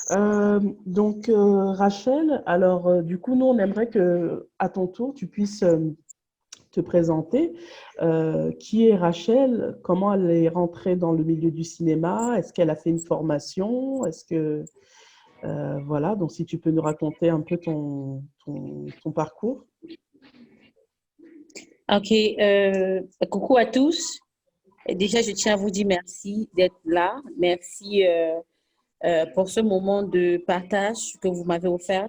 Rachel, alors du coup, nous, on aimerait que, à ton tour, tu puisses te présenter. Qui est Rachel? Comment elle est rentrée dans le milieu du cinéma? Est-ce qu'elle a fait une formation? Voilà, donc si tu peux nous raconter un peu ton parcours. Ok, coucou à tous. Déjà, je tiens à vous dire merci d'être là. Merci pour ce moment de partage que vous m'avez offert.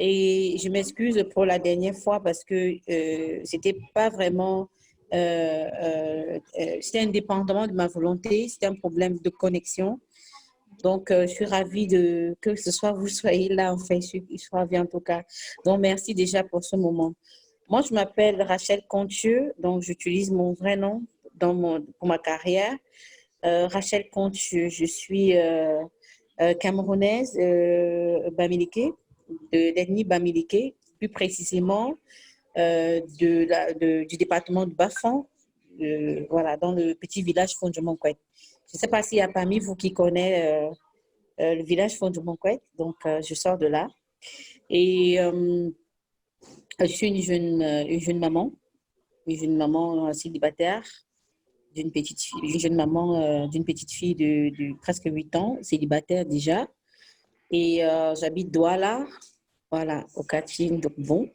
Et je m'excuse pour la dernière fois parce que c'était pas vraiment, c'était indépendamment de ma volonté, c'était un problème de connexion. Donc, je suis ravie que ce soit vous soyez là, en fait, je suis ravie en tout cas. Donc, merci déjà pour ce moment. Moi, je m'appelle Rachel Contieux, donc j'utilise mon vrai nom pour ma carrière. Rachel Contieux, je suis camerounaise, bamileke, d'ethnie bamileke, plus précisément du département de Bafang, voilà, dans le petit village Fondjomonquet. Je ne sais pas s'il y a parmi vous qui connaît le village Fondjomonquet, donc je sors de là. Et je suis une jeune maman célibataire une jeune maman d'une petite fille de presque 8 ans, célibataire déjà. Et j'habite Douala, voilà, au Katchine, donc bon,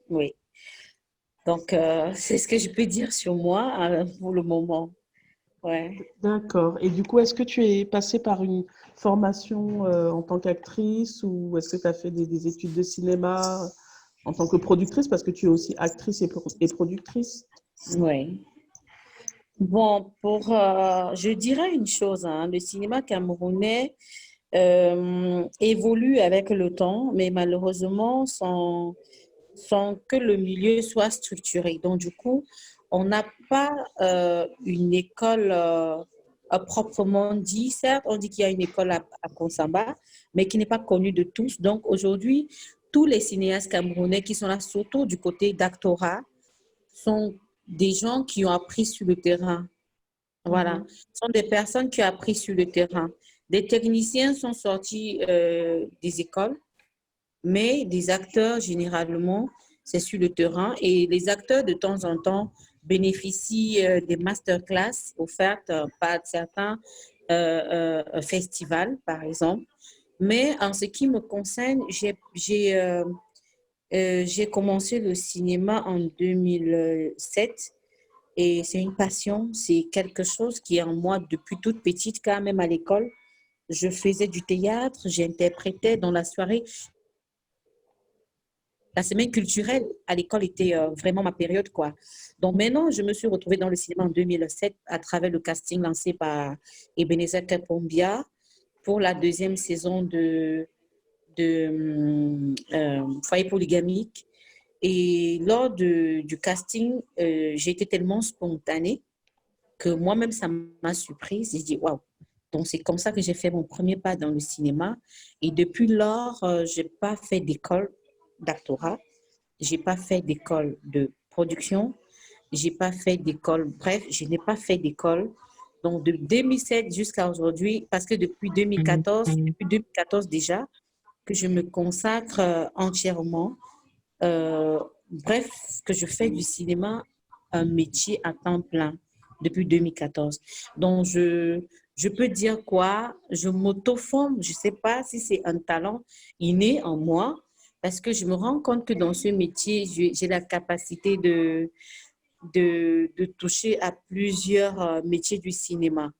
oui. Donc, c'est ce que je peux dire sur moi pour le moment. Ouais. D'accord. Et du coup, est-ce que tu es passée par une formation en tant qu'actrice ou est-ce que tu as fait des études de cinéma en tant que productrice parce que tu es aussi actrice et productrice? Ouais. Bon, je dirais une chose, hein, le cinéma camerounais évolue avec le temps, mais malheureusement, sans que le milieu soit structuré. Donc, du coup, on n'a pas une école à proprement dit. Certes, on dit qu'il y a une école à Konsamba, mais qui n'est pas connue de tous. Donc, aujourd'hui, tous les cinéastes camerounais qui sont là, surtout du côté d'actorat, sont des gens qui ont appris sur le terrain. Voilà. Mhm. Ce sont des personnes qui ont appris sur le terrain. Des techniciens sont sortis des écoles, mais des acteurs, généralement, c'est sur le terrain. Et les acteurs, de temps en temps, bénéficient des masterclass offertes par certains festivals, par exemple. Mais en ce qui me concerne, j'ai commencé le cinéma en 2007 et c'est une passion, c'est quelque chose qui est en moi depuis toute petite, car même à l'école, je faisais du théâtre, j'interprétais dans la soirée. La semaine culturelle à l'école était vraiment ma période, quoi. Donc maintenant, je me suis retrouvée dans le cinéma en 2007 à travers le casting lancé par Ebenezer Kapombia pour la deuxième saison de Foyer polygamique. Et lors du casting, j'ai été tellement spontanée que moi-même, ça m'a surprise. J'ai dit, waouh! Donc, c'est comme ça que j'ai fait mon premier pas dans le cinéma. Et depuis lors, je n'ai pas fait d'école d'actorat. J'ai pas fait d'école de production, j'ai pas fait d'école, bref, je n'ai pas fait d'école. Donc, de 2007 jusqu'à aujourd'hui, parce que depuis 2014 déjà, que je me consacre entièrement, euh, bref, que je fais du cinéma un métier à temps plein depuis 2014. Donc, je peux dire quoi? Je m'auto-forme. Je ne sais pas si c'est un talent inné en moi, parce que je me rends compte que dans ce métier, j'ai la capacité de toucher à plusieurs métiers du cinéma.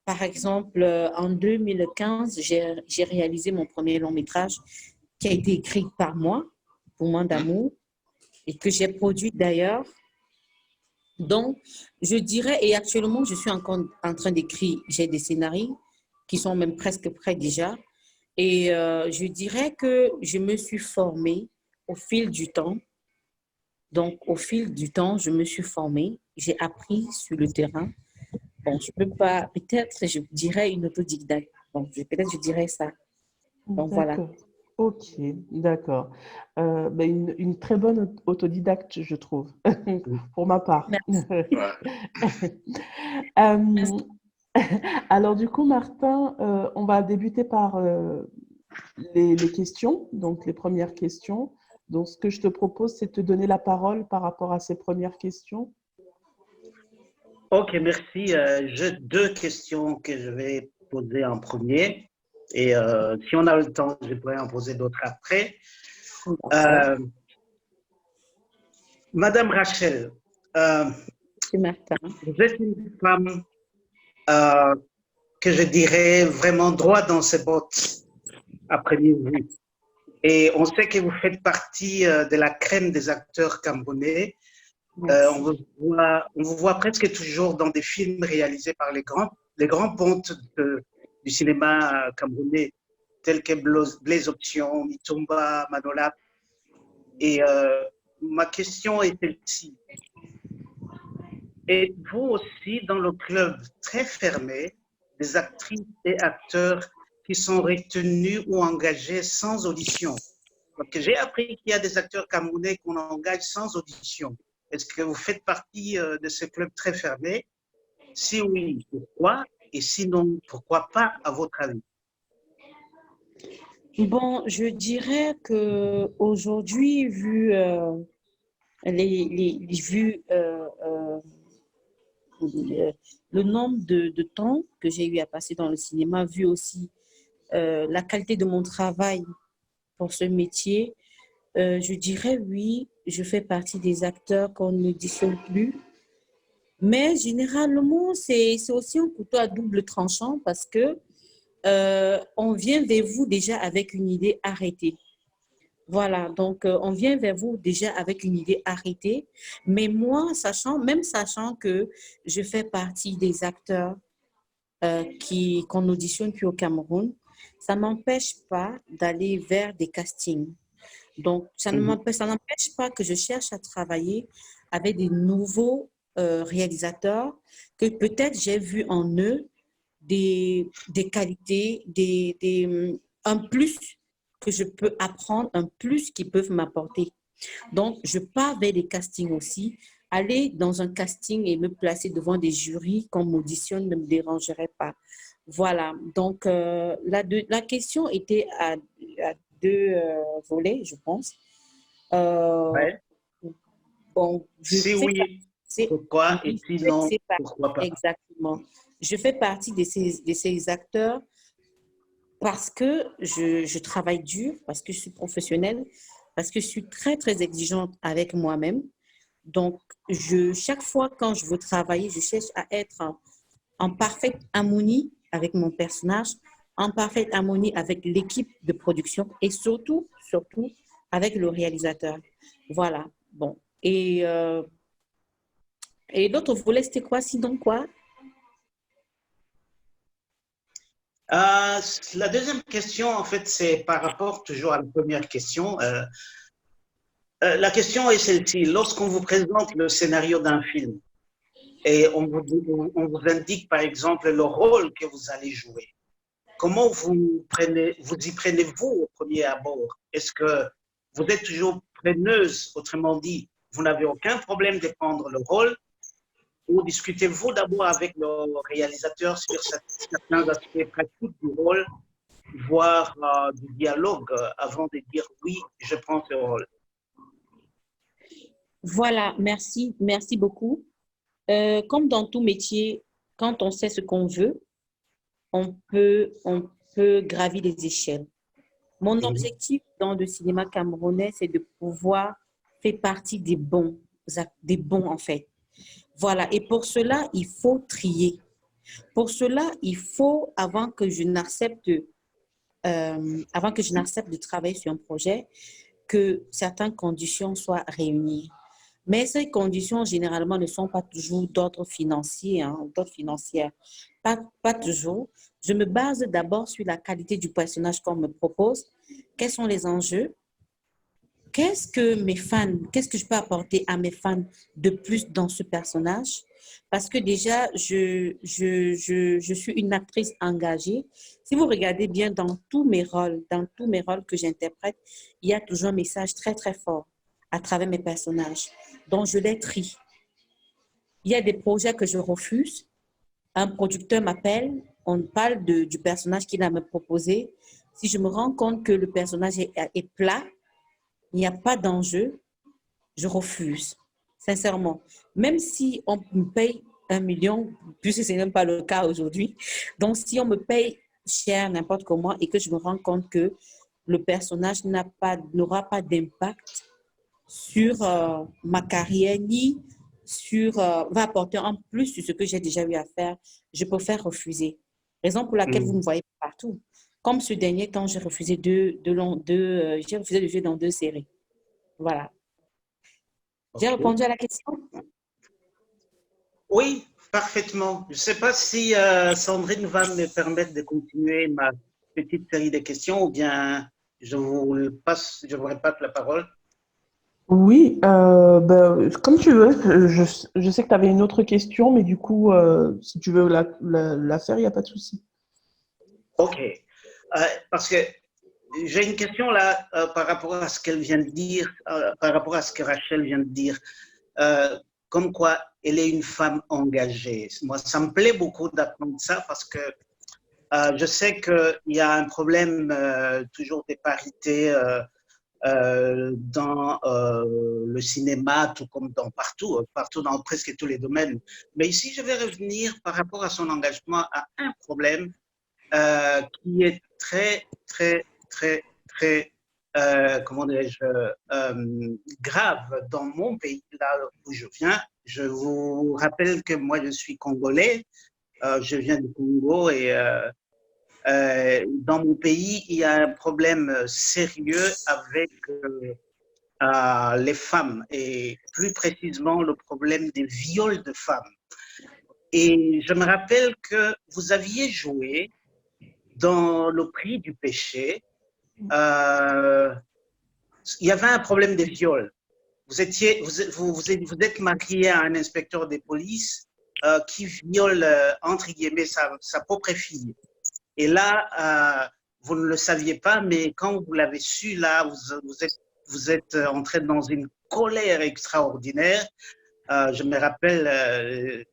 Par exemple, en 2015, j'ai réalisé mon premier long métrage qui a été écrit par moi, pour moi d'amour, et que j'ai produit d'ailleurs. Donc, je dirais, et actuellement, je suis encore en train d'écrire, j'ai des scénarios qui sont même presque prêts déjà. Et je dirais que je me suis formée au fil du temps. Donc, au fil du temps, je me suis formée, j'ai appris sur le terrain. Bon, je peux pas, peut-être, je dirais une autodidacte. Bon, peut-être je dirais ça. Donc, voilà. D'accord. Ok, d'accord. Ben, une très bonne autodidacte, je trouve, pour ma part. Merci. Euh, Alors du coup, Martin, on va débuter par les questions, donc les premières questions. Donc ce que je te propose, c'est de te donner la parole par rapport à ces premières questions. Ok, merci. J'ai deux questions que je vais poser en premier. Et si on a le temps, je pourrais en poser d'autres après. D'accord. Euh, Madame Rachel, Monsieur Martin. vous êtes une femme euh, que je dirais vraiment droit dans ses bottes à première vue. Et on sait que vous faites partie de la crème des acteurs camerounais. Merci. On vous voit presque toujours dans des films réalisés par les grands pontes du cinéma camerounais, tels que Blaise Option, Mitumba, Manola. Et ma question est celle-ci. Êtes-vous aussi dans le club très fermé des actrices et acteurs qui sont retenus ou engagés sans audition? Parce que j'ai appris qu'il y a des acteurs camerounais qu'on engage sans audition. Est-ce que vous faites partie de ce club très fermé? Si oui, pourquoi? Et sinon, pourquoi pas, à votre avis? Bon, je dirais que aujourd'hui, vu vu le nombre de temps que j'ai eu à passer dans le cinéma, vu aussi la qualité de mon travail pour ce métier, je dirais oui, je fais partie des acteurs qu'on n'auditionne plus. Mais généralement, c'est aussi un couteau à double tranchant parce que on vient vers vous déjà avec une idée arrêtée. Voilà, donc on vient vers vous déjà avec une idée arrêtée. Mais moi, même sachant que je fais partie des acteurs qu'on auditionne puis au Cameroun, ça ne m'empêche pas d'aller vers des castings. Donc, ça n'empêche pas que je cherche à travailler avec des nouveaux réalisateurs que peut-être j'ai vu en eux des qualités, un plus que je peux apprendre, un plus qu'ils peuvent m'apporter. Donc, je pars vers des castings aussi. Aller dans un casting et me placer devant des jurys qu'on m'auditionne ne me dérangerait pas. Voilà. Donc, la question était à deux volets, je pense. Euh, Ouais. bon, je Si fais oui, partie, pourquoi? Et oui, sinon, pourquoi pas? exactement. Je fais partie de ces acteurs parce que je travaille dur, parce que je suis professionnelle, parce que je suis très, très exigeante avec moi-même. Donc, chaque fois quand je veux travailler, je cherche à être en parfaite harmonie avec mon personnage, en parfaite harmonie avec l'équipe de production et surtout, surtout avec le réalisateur. Voilà. Bon. Et l'autre volet, c'était quoi? Sinon quoi? La deuxième question, en fait, c'est par rapport toujours à la première question. La question est celle-ci. Lorsqu'on vous présente le scénario d'un film et on vous indique, par exemple, le rôle que vous allez jouer, comment vous y prenez-vous au premier abord? Est-ce que vous êtes toujours preneuse, autrement dit, vous n'avez aucun problème de prendre le rôle, ou discutez-vous d'abord avec le réalisateur sur certains aspects pratiques du rôle, voire du dialogue avant de dire oui, je prends ce rôle? Voilà, merci, merci beaucoup. Comme dans tout métier, quand on sait ce qu'on veut, on peut gravir les échelles. Mon Mhm. objectif dans le cinéma camerounais, c'est de pouvoir faire partie des bons en fait. Voilà, et pour cela, il faut trier. Pour cela, il faut, avant que je n'accepte de travailler sur un projet, que certaines conditions soient réunies. Mais ces conditions, généralement, ne sont pas toujours d'ordre financier, hein, d'ordre financière. Pas toujours. Je me base d'abord sur la qualité du personnage qu'on me propose. Quels sont les enjeux? Qu'est-ce que je peux apporter à mes fans de plus dans ce personnage? Parce que déjà, je suis une actrice engagée. Si vous regardez bien dans tous mes rôles que j'interprète, il y a toujours un message très, très fort à travers mes personnages. Donc, je les trie. Il y a des projets que je refuse un producteur m'appelle, on parle du personnage qu'il a me proposé. Si je me rends compte que le personnage est plat, il n'y a pas d'enjeu, je refuse, sincèrement. Même si on me paye 1 million, puisque ce n'est même pas le cas aujourd'hui. Donc, si on me paye cher, n'importe comment, et que je me rends compte que le personnage n'aura pas d'impact sur ma carrière, ni va apporter en plus sur ce que j'ai déjà eu à faire, je préfère refuser. Raison pour laquelle vous me voyez partout. Comme ce dernier temps, j'ai refusé j'ai refusé de jouer dans 2 séries. Voilà. J'ai répondu à la question? Oui, parfaitement. Je ne sais pas si Sandrine va me permettre de continuer ma petite série de questions ou bien je vous répète la parole. Oui, comme tu veux. Je sais que tu avais une autre question, mais du coup, si tu veux la faire, il n'y a pas de souci. OK. Parce que j'ai une question là par rapport à ce qu'elle vient de dire, par rapport à ce que Rachel vient de dire, comme quoi elle est une femme engagée. Moi, ça me plaît beaucoup d'apprendre ça parce que je sais qu'il y a un problème toujours des parités dans le cinéma, tout comme partout dans presque tous les domaines. Mais ici, je vais revenir par rapport à son engagement à un problème qui est très, très, très, très, comment dirais-je, grave dans mon pays, là où je viens. Je vous rappelle que moi, je suis congolais, je viens du Congo et dans mon pays, il y a un problème sérieux avec les femmes et plus précisément le problème des viols de femmes. Et je me rappelle que vous aviez joué dans le prix du péché, il y avait un problème de viol. Vous êtes marié à un inspecteur de police qui viole, entre guillemets, sa propre fille. Et là, vous ne le saviez pas, mais quand vous l'avez su, là, vous êtes entré dans une colère extraordinaire. Je me rappelle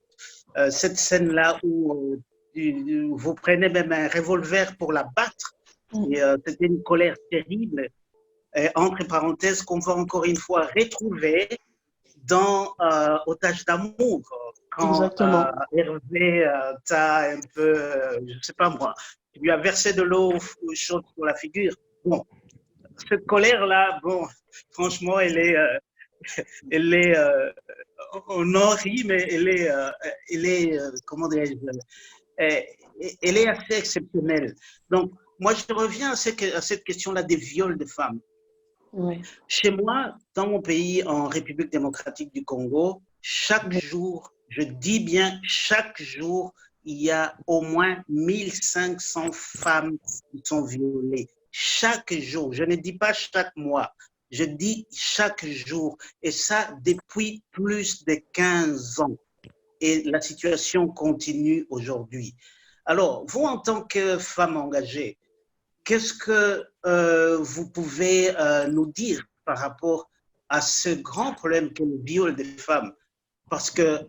cette scène-là où vous prenez même un revolver pour la battre. Et c'était une colère terrible. Et, entre parenthèses, qu'on va encore une fois retrouver dans Otage d'amour. Quand Hervé t'a un peu, je ne sais pas moi, il lui a versé de l'eau chaude sur la figure. Bon, cette colère-là, bon, franchement, elle est on en rit, mais elle est comment dirais-je, elle est assez exceptionnelle. Donc, moi, je reviens à cette question-là des viols de femmes. Ouais. Chez moi, dans mon pays, en République démocratique du Congo, chaque jour, je dis bien chaque jour, il y a au moins 1500 femmes qui sont violées. Chaque jour, je ne dis pas chaque mois, je dis chaque jour. Et ça, depuis plus de 15 ans. Et la situation continue aujourd'hui. Alors, vous, en tant que femme engagée, qu'est-ce que vous pouvez nous dire par rapport à ce grand problème qu'est le viol des femmes? Parce que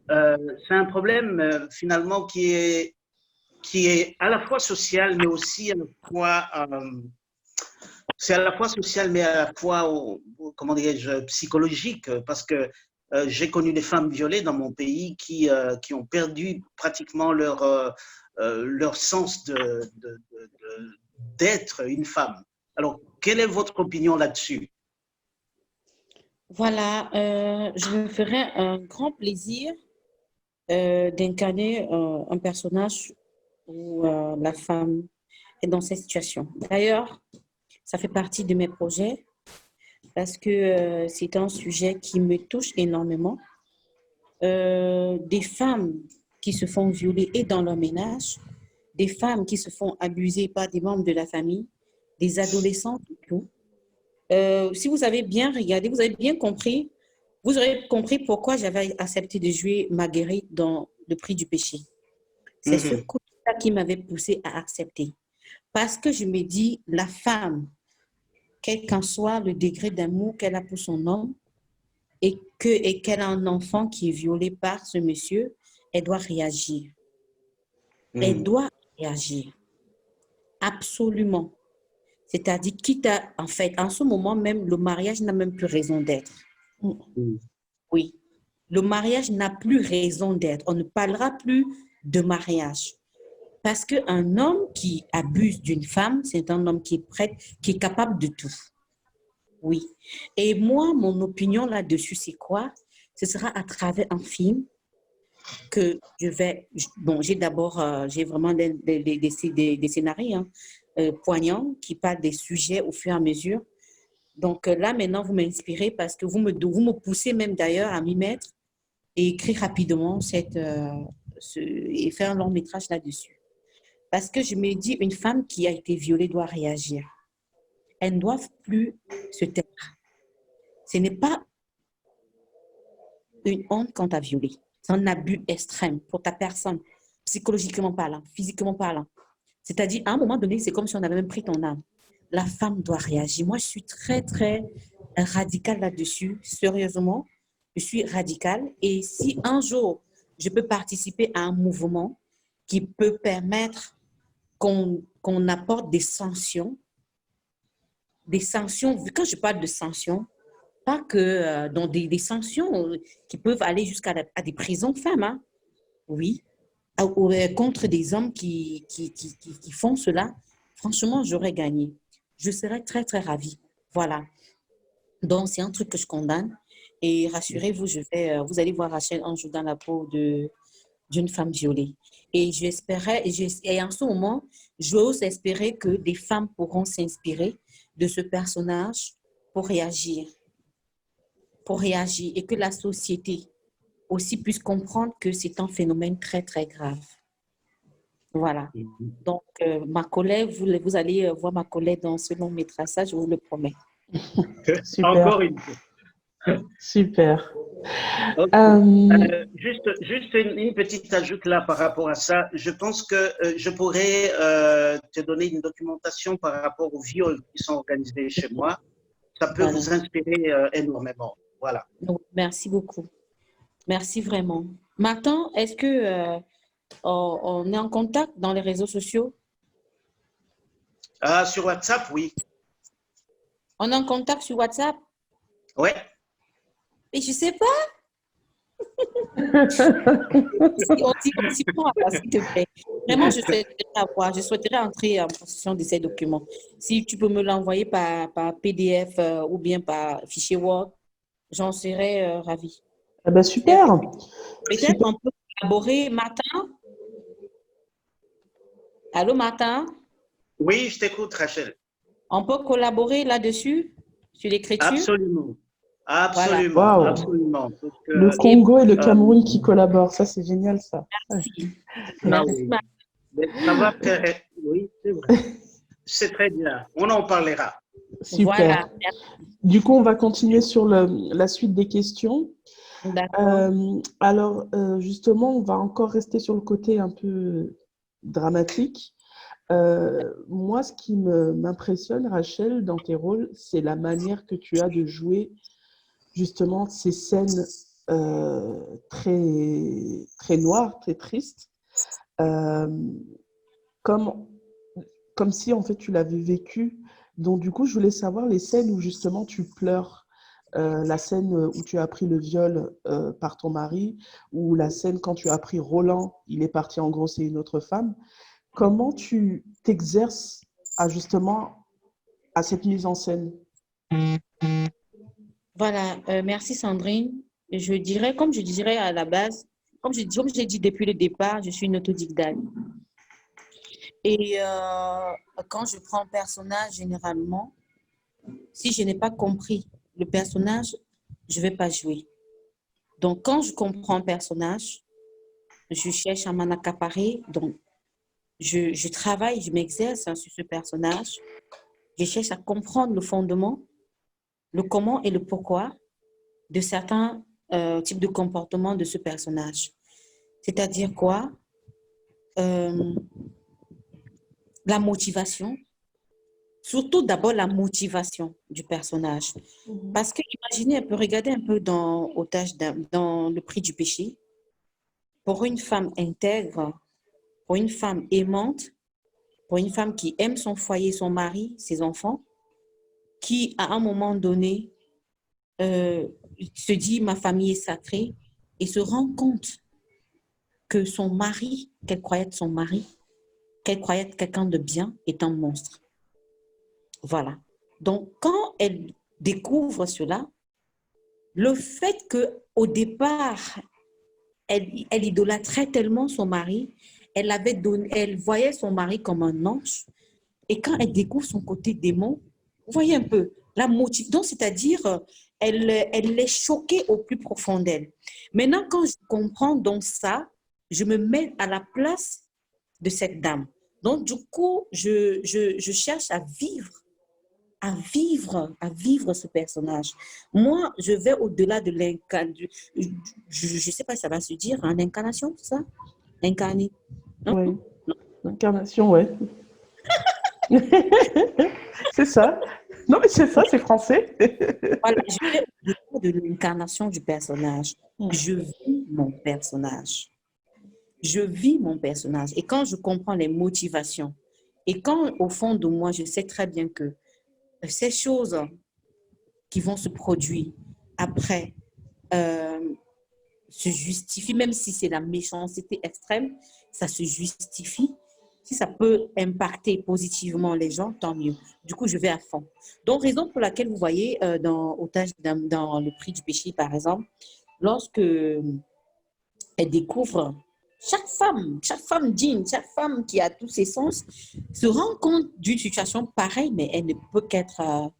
c'est un problème finalement qui est à la fois social, mais aussi à la fois, c'est à la fois social, mais à la fois, comment dirais-je, psychologique, parce que j'ai connu des femmes violées dans mon pays qui ont perdu pratiquement leur sens d'être une femme. Alors, quelle est votre opinion là-dessus? Voilà, je me ferais un grand plaisir d'incarner un personnage où la femme est dans cette situation. D'ailleurs, ça fait partie de mes projets parce que c'est un sujet qui me touche énormément. Des femmes qui se font violer et dans leur ménage, des femmes qui se font abuser par des membres de la famille, des adolescents et tout. Si vous avez bien regardé, vous avez bien compris, vous aurez compris pourquoi j'avais accepté de jouer Marguerite dans Le Prix du péché. C'est ce côté-là qui m'avait poussé à accepter. Parce que je me dis, la femme, quel qu'en soit le degré d'amour qu'elle a pour son homme, et qu'elle a un enfant qui est violé par ce monsieur, elle doit réagir. Elle doit réagir. Absolument. C'est-à-dire, quitte à, en fait, en ce moment même, le mariage n'a même plus raison d'être. Oui. Le mariage n'a plus raison d'être. On ne parlera plus de mariage. Parce qu'un homme qui abuse d'une femme, c'est un homme qui est prêt, qui est capable de tout. Oui. Et moi, mon opinion là-dessus, c'est quoi? Ce sera à travers un film que je vais... Bon, j'ai vraiment des scénarios poignants qui parlent des sujets au fur et à mesure. Donc là, maintenant, vous m'inspirez parce que vous me poussez même d'ailleurs à m'y mettre et écrire rapidement et faire un long métrage là-dessus. Parce que je me dis, une femme qui a été violée doit réagir. Elle ne doit plus se taire. Ce n'est pas une honte quand tu as violé. C'est un abus extrême pour ta personne, psychologiquement parlant, physiquement parlant. C'est-à-dire, à un moment donné, c'est comme si on avait même pris ton âme. La femme doit réagir. Moi, je suis très, très radicale là-dessus. Sérieusement, je suis radicale. Et si un jour, je peux participer à un mouvement qui peut permettre qu'on apporte des sanctions, quand je parle de sanctions, pas que dans des sanctions qui peuvent aller jusqu'à des prisons fermes, hein. Oui, contre des hommes qui font cela, franchement, j'aurais gagné. Je serais très, très ravie. Voilà. Donc, c'est un truc que je condamne. Et rassurez-vous, vous allez voir Rachel un jour dans la peau d'une femme violée. Et et en ce moment, j'ose espérer que des femmes pourront s'inspirer de ce personnage pour réagir et que la société aussi puisse comprendre que c'est un phénomène très, très grave. Voilà. Donc, ma collègue, vous allez voir ma collègue dans ce long métrage, ça, je vous le promets. Super. Encore une fois. Super. Okay. Juste une petite ajoute là par rapport à ça. Je pense que je pourrais te donner une documentation par rapport aux viols qui sont organisés chez moi. Ça peut vous inspirer énormément. Voilà. Donc, merci beaucoup. Merci vraiment. Martin, est-ce que on est en contact dans les réseaux sociaux? Sur WhatsApp, oui. On est en contact sur WhatsApp? Ouais. Mais je ne sais pas. On s'y prend, s'il te plaît. Vraiment, je souhaiterais entrer en possession de ces documents. Si tu peux me l'envoyer par PDF ou bien par fichier Word, j'en serais ravie. Ah ben super. Peut-être on peut collaborer, Martin. Allô, Martin? Oui, je t'écoute, Rachel. On peut collaborer là-dessus, sur l'écriture? Absolument. Absolument. Voilà. Wow. Absolument. Le Congo et le Cameroun qui collaborent, ça c'est génial ça. Merci. Merci. Ça va faire... Oui, c'est vrai. C'est très bien. On en parlera. Super. Voilà. Du coup, on va continuer sur la suite des questions. Alors, justement, on va encore rester sur le côté un peu dramatique. Moi, ce qui m'impressionne, Rachel, dans tes rôles, c'est la manière que tu as de jouer justement ces scènes très, très noires, très tristes, comme si en fait tu l'avais vécu. Donc du coup, je voulais savoir les scènes où justement tu pleures. La scène où tu as appris le viol par ton mari, ou la scène quand tu as appris Roland, il est parti engrosser une autre femme. Comment tu t'exerces justement à cette mise en scène? Voilà, merci Sandrine. Comme je dirais à la base, comme j'ai dit depuis le départ, je suis une autodidacte. Et quand je prends un personnage, généralement, si je n'ai pas compris le personnage, je ne vais pas jouer. Donc, quand je comprends un personnage, je cherche à m'en accaparer. Donc, je travaille, je m'exerce sur ce personnage. Je cherche à comprendre le fondement, le comment et le pourquoi de certains types de comportements de ce personnage. C'est-à-dire quoi? La motivation. Surtout d'abord la motivation du personnage. Parce que imaginez un peu, regardez un peu dans Le Prix du péché. Pour une femme intègre, pour une femme aimante, pour une femme qui aime son foyer, son mari, ses enfants, qui, à un moment donné, se dit, ma famille est sacrée, et se rend compte que son mari, qu'elle croyait être son mari, qu'elle croyait être quelqu'un de bien, est un monstre. Voilà. Donc, quand elle découvre cela, le fait qu'au départ, elle idolâtrait tellement son mari, elle voyait son mari comme un ange, et quand elle découvre son côté démon, vous voyez un peu, la motive, donc c'est-à-dire, elle est choquée au plus profond d'elle. Maintenant, quand je comprends donc ça, je me mets à la place de cette dame. Donc, du coup, je cherche à vivre ce personnage. Moi, je vais au-delà de l'incarnation. Je ne sais pas si ça va se dire, en incarnation, c'est ça? Incarné. Non? Oui, l'incarnation, ouais. C'est ça. Non, mais c'est ça, c'est français. Voilà, je vais au-delà de l'incarnation du personnage. Je vis mon personnage. Je vis mon personnage. Et quand je comprends les motivations, et quand au fond de moi, je sais très bien que ces choses qui vont se produire après se justifient, même si c'est la méchanceté extrême, ça se justifie. Si ça peut impacter positivement les gens, tant mieux. Du coup, je vais à fond. Donc, raison pour laquelle vous voyez dans le prix du péché, par exemple, lorsque elle découvre chaque femme digne, chaque femme qui a tous ses sens, se rend compte d'une situation pareille, mais elle ne peut qu'être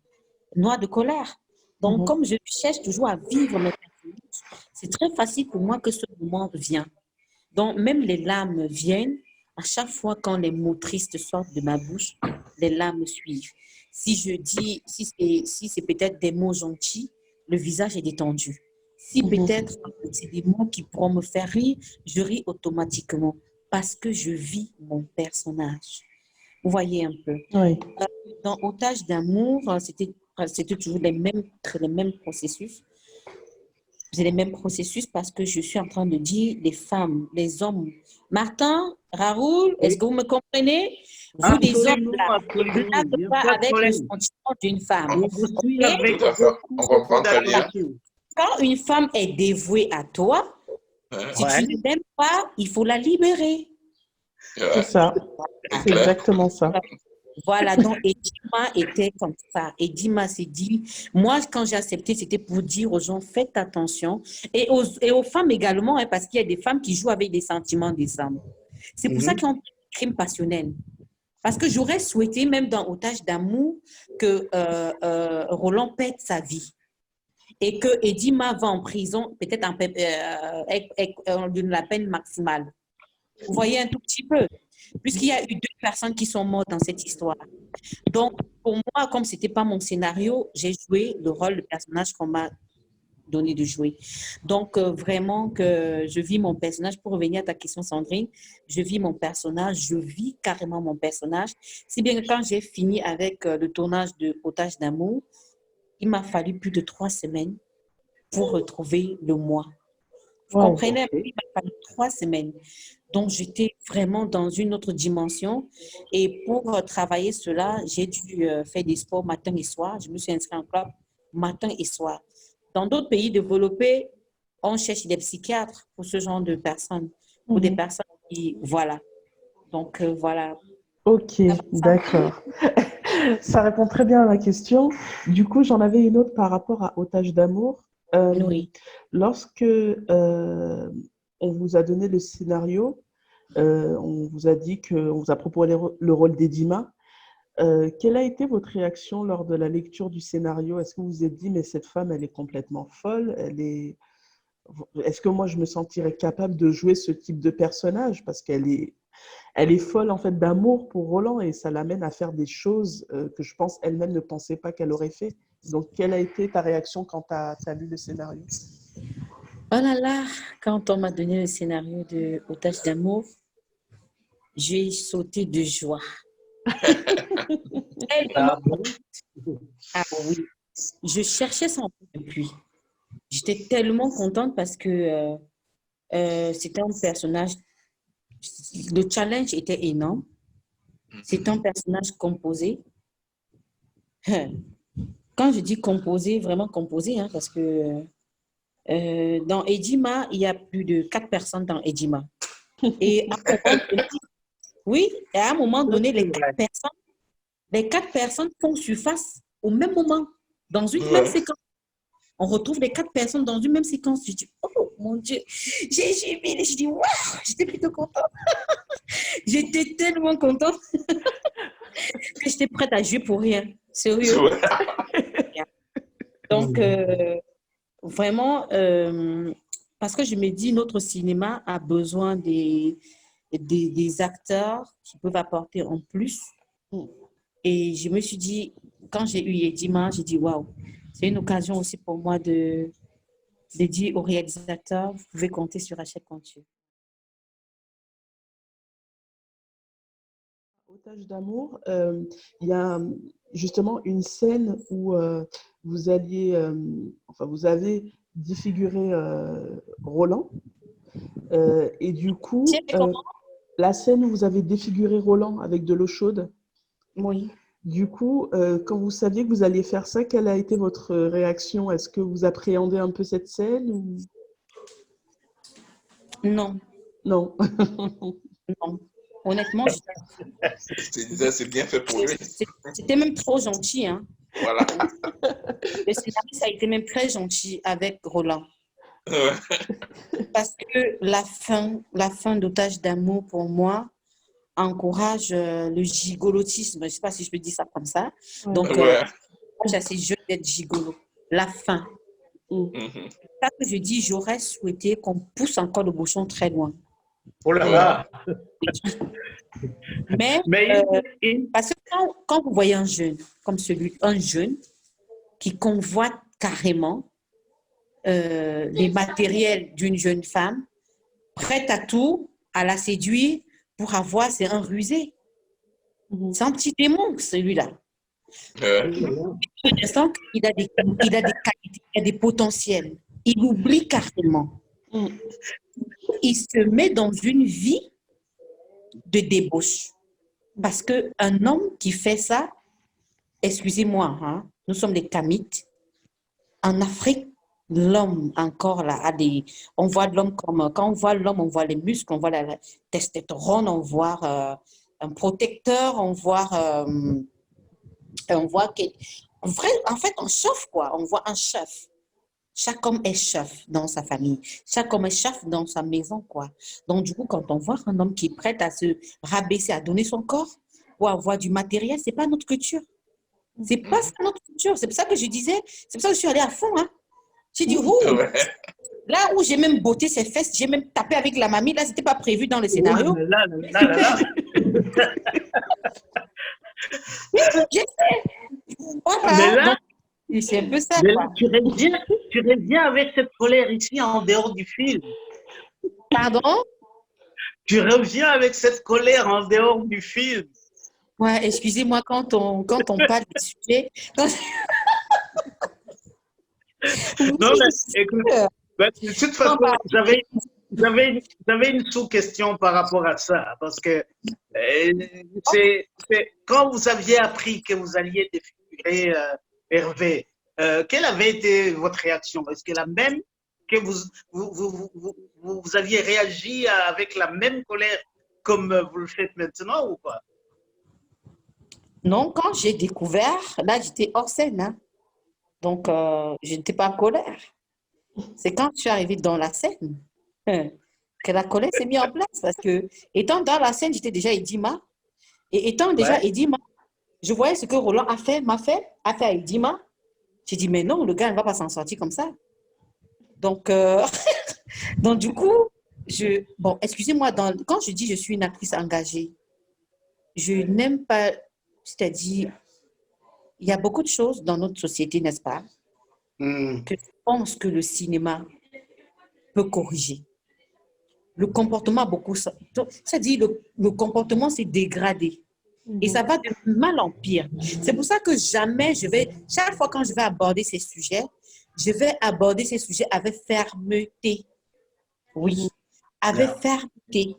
noire de colère. Donc, comme je cherche toujours à vivre mes personnages, c'est très facile pour moi que ce moment vient. Donc, même les larmes viennent. À chaque fois quand les mots tristes sortent de ma bouche, les larmes suivent. Si je dis, si c'est peut-être des mots gentils, le visage est détendu. Si peut-être c'est des mots qui pourront me faire rire, je ris automatiquement parce que je vis mon personnage. Vous voyez un peu. Oui. Dans Otage d'amour, c'était toujours les mêmes processus. C'est les mêmes processus parce que je suis en train de dire les femmes, les hommes. Martin, Raoul, est-ce que vous me comprenez? Vous, des hommes, Absolument, là, ne absolument. Il blaguez n'y a pas pas de avec le problème. sentiment d'une femme. Je vous suis Ok? avec Tout à fait. On beaucoup, comprend beaucoup très bien. d'attention. Quand une femme est dévouée à toi, si Ouais. tu ne l'aimes pas, il faut la libérer. C'est ça. C'est C'est clair. exactement ça. Voilà, donc Edima était comme ça. Edima s'est dit, moi, quand j'ai accepté, c'était pour dire aux gens, faites attention. Et aux femmes également, hein, parce qu'il y a des femmes qui jouent avec les sentiments des hommes. C'est pour ça qu'ils ont un crime passionnel. Parce que j'aurais souhaité, même dans Otage d'amour, que Roland perde sa vie. Et que Edima va en prison, peut-être d'une la peine maximale. Vous voyez un tout petit peu. Puisqu'il y a eu 2 personnes qui sont mortes dans cette histoire. Donc, pour moi, comme ce n'était pas mon scénario, j'ai joué le rôle de personnage qu'on m'a donné de jouer. Donc, vraiment que je vis mon personnage. Pour revenir à ta question, Sandrine, je vis mon personnage, je vis carrément mon personnage. Si bien que quand j'ai fini avec le tournage de Otage d'amour, il m'a fallu plus de 3 semaines pour retrouver le moi. Vous comprenez? Il m'a fallu 3 semaines. Donc, j'étais vraiment dans une autre dimension. Et pour travailler cela, j'ai dû faire des sports matin et soir. Je me suis inscrite en club matin et soir. Dans d'autres pays développés, on cherche des psychiatres pour ce genre de personnes. Pour des personnes qui... Voilà. Donc, voilà. Ok, d'accord. Ça répond très bien à ma question. Du coup, j'en avais une autre par rapport à Otage d'amour. Oui. Lorsque on vous a donné le scénario, on vous a dit qu'on vous a proposé le rôle d'Edima. Quelle a été votre réaction lors de la lecture du scénario? Est-ce que vous vous êtes dit, mais cette femme, elle est complètement folle, Est-ce que moi, je me sentirais capable de jouer ce type de personnage? Parce elle est folle, en fait, d'amour pour Roland et ça l'amène à faire des choses que je pense elle-même ne pensait pas qu'elle aurait fait. Donc, quelle a été ta réaction quand tu as lu le scénario? Oh là là, quand on m'a donné le scénario de Otage d'amour, j'ai sauté de joie. Ah bon? Ah oui. Je cherchais son nom depuis. J'étais tellement contente parce que c'était un personnage, le challenge était énorme. C'est un personnage composé. Quand je dis composé, vraiment composé, hein, parce que dans Edima, il y a plus de 4 personnes dans Edima. Et à un moment donné, oui, et à un moment donné, les quatre personnes font surface au même moment, dans une même séquence. On retrouve les 4 personnes dans une même séquence. Je dis, oh mon Dieu, j'ai jubilé, je dis, waouh, j'étais plutôt contente. J'étais tellement contente que j'étais prête à jouer pour rien. Sérieux. Donc, vraiment, parce que je me dis, notre cinéma a besoin des acteurs qui peuvent apporter en plus. Et je me suis dit, quand j'ai eu Yedima, j'ai dit, waouh, c'est une occasion aussi pour moi de dire aux réalisateurs, vous pouvez compter sur Rachel Contieux. Otage d'amour, il y a justement une scène où vous alliez, enfin vous avez défiguré Roland, et du coup, la scène où vous avez défiguré Roland avec de l'eau chaude. Oui. Du coup, quand vous saviez que vous alliez faire ça, quelle a été votre réaction? Est-ce que vous appréhendez un peu cette scène ou... Non. Non. Non. Honnêtement, c'est bien fait pour lui. C'était même trop gentil. Hein. Voilà. Le scénariste a été même très gentil avec Roland. Ouais. Parce que la fin d'Otage d'amour, pour moi, encourage le gigolotisme. Je ne sais pas si je peux dire ça comme ça. Donc, j'ai assez jeune d'être gigolo. La fin. C'est ça que je dis, j'aurais souhaité qu'on pousse encore le bouchon très loin. Oh là là! Mais parce que quand vous voyez un jeune comme un jeune qui convoite carrément les matériels d'une jeune femme, prête à tout, à la séduire pour avoir, c'est un rusé. C'est un petit démon, celui-là. Il a des qualités, il a des potentiels. Il oublie carrément. Il se met dans une vie de débauche. Parce qu'un homme qui fait ça, excusez-moi, hein, nous sommes des Kamites. En Afrique, l'homme encore là a des... On voit l'homme comme... Quand on voit l'homme, on voit les muscles, on voit la testostérone, on voit un protecteur, on voit en fait, on chauffe quoi. On voit un chef. Chaque homme est chef dans sa famille. Chaque homme est chef dans sa maison, quoi. Donc, du coup, quand on voit un homme qui est prêt à se rabaisser, à donner son corps pour avoir du matériel, c'est pas notre culture. C'est pas ça notre culture. C'est pour ça que je disais, c'est pour ça que je suis allée à fond. Hein. J'ai dit, là où j'ai même botté ses fesses, j'ai même tapé avec la mamie, là, c'était pas prévu dans le scénario. Oui, j'ai fait. Voilà. Mais là, c'est un peu ça. Tu reviens avec cette colère ici en dehors du film. Pardon? Tu reviens avec cette colère en dehors du film. Ouais, excusez-moi, quand on parle des sujets. Non, mais écoute, de toute façon, j'avais une sous-question par rapport à ça. Parce que c'est quand vous aviez appris que vous alliez défigurer Hervé, quelle avait été votre réaction? Est-ce que la même que vous aviez réagi avec la même colère comme vous le faites maintenant ou quoi? Non, quand j'ai découvert, là, j'étais hors scène. Hein. Donc, je n'étais pas en colère. C'est quand je suis arrivée dans la scène que la colère s'est mise en place. Parce que, étant dans la scène, j'étais déjà Edima. Et étant déjà Edima, je voyais ce que Roland m'a fait à Edima. J'ai dit, mais non, le gars ne va pas s'en sortir comme ça. Donc, donc du coup, bon, excusez-moi, quand je dis je suis une actrice engagée, je n'aime pas, c'est-à-dire, il y a beaucoup de choses dans notre société, n'est-ce pas, que je pense que le cinéma peut corriger. Le comportement a beaucoup... C'est-à-dire, le comportement s'est dégradé. Et ça va de mal en pire. C'est pour ça que chaque fois quand je vais aborder ces sujets, je vais aborder ces sujets avec fermeté. Oui, avec fermeté.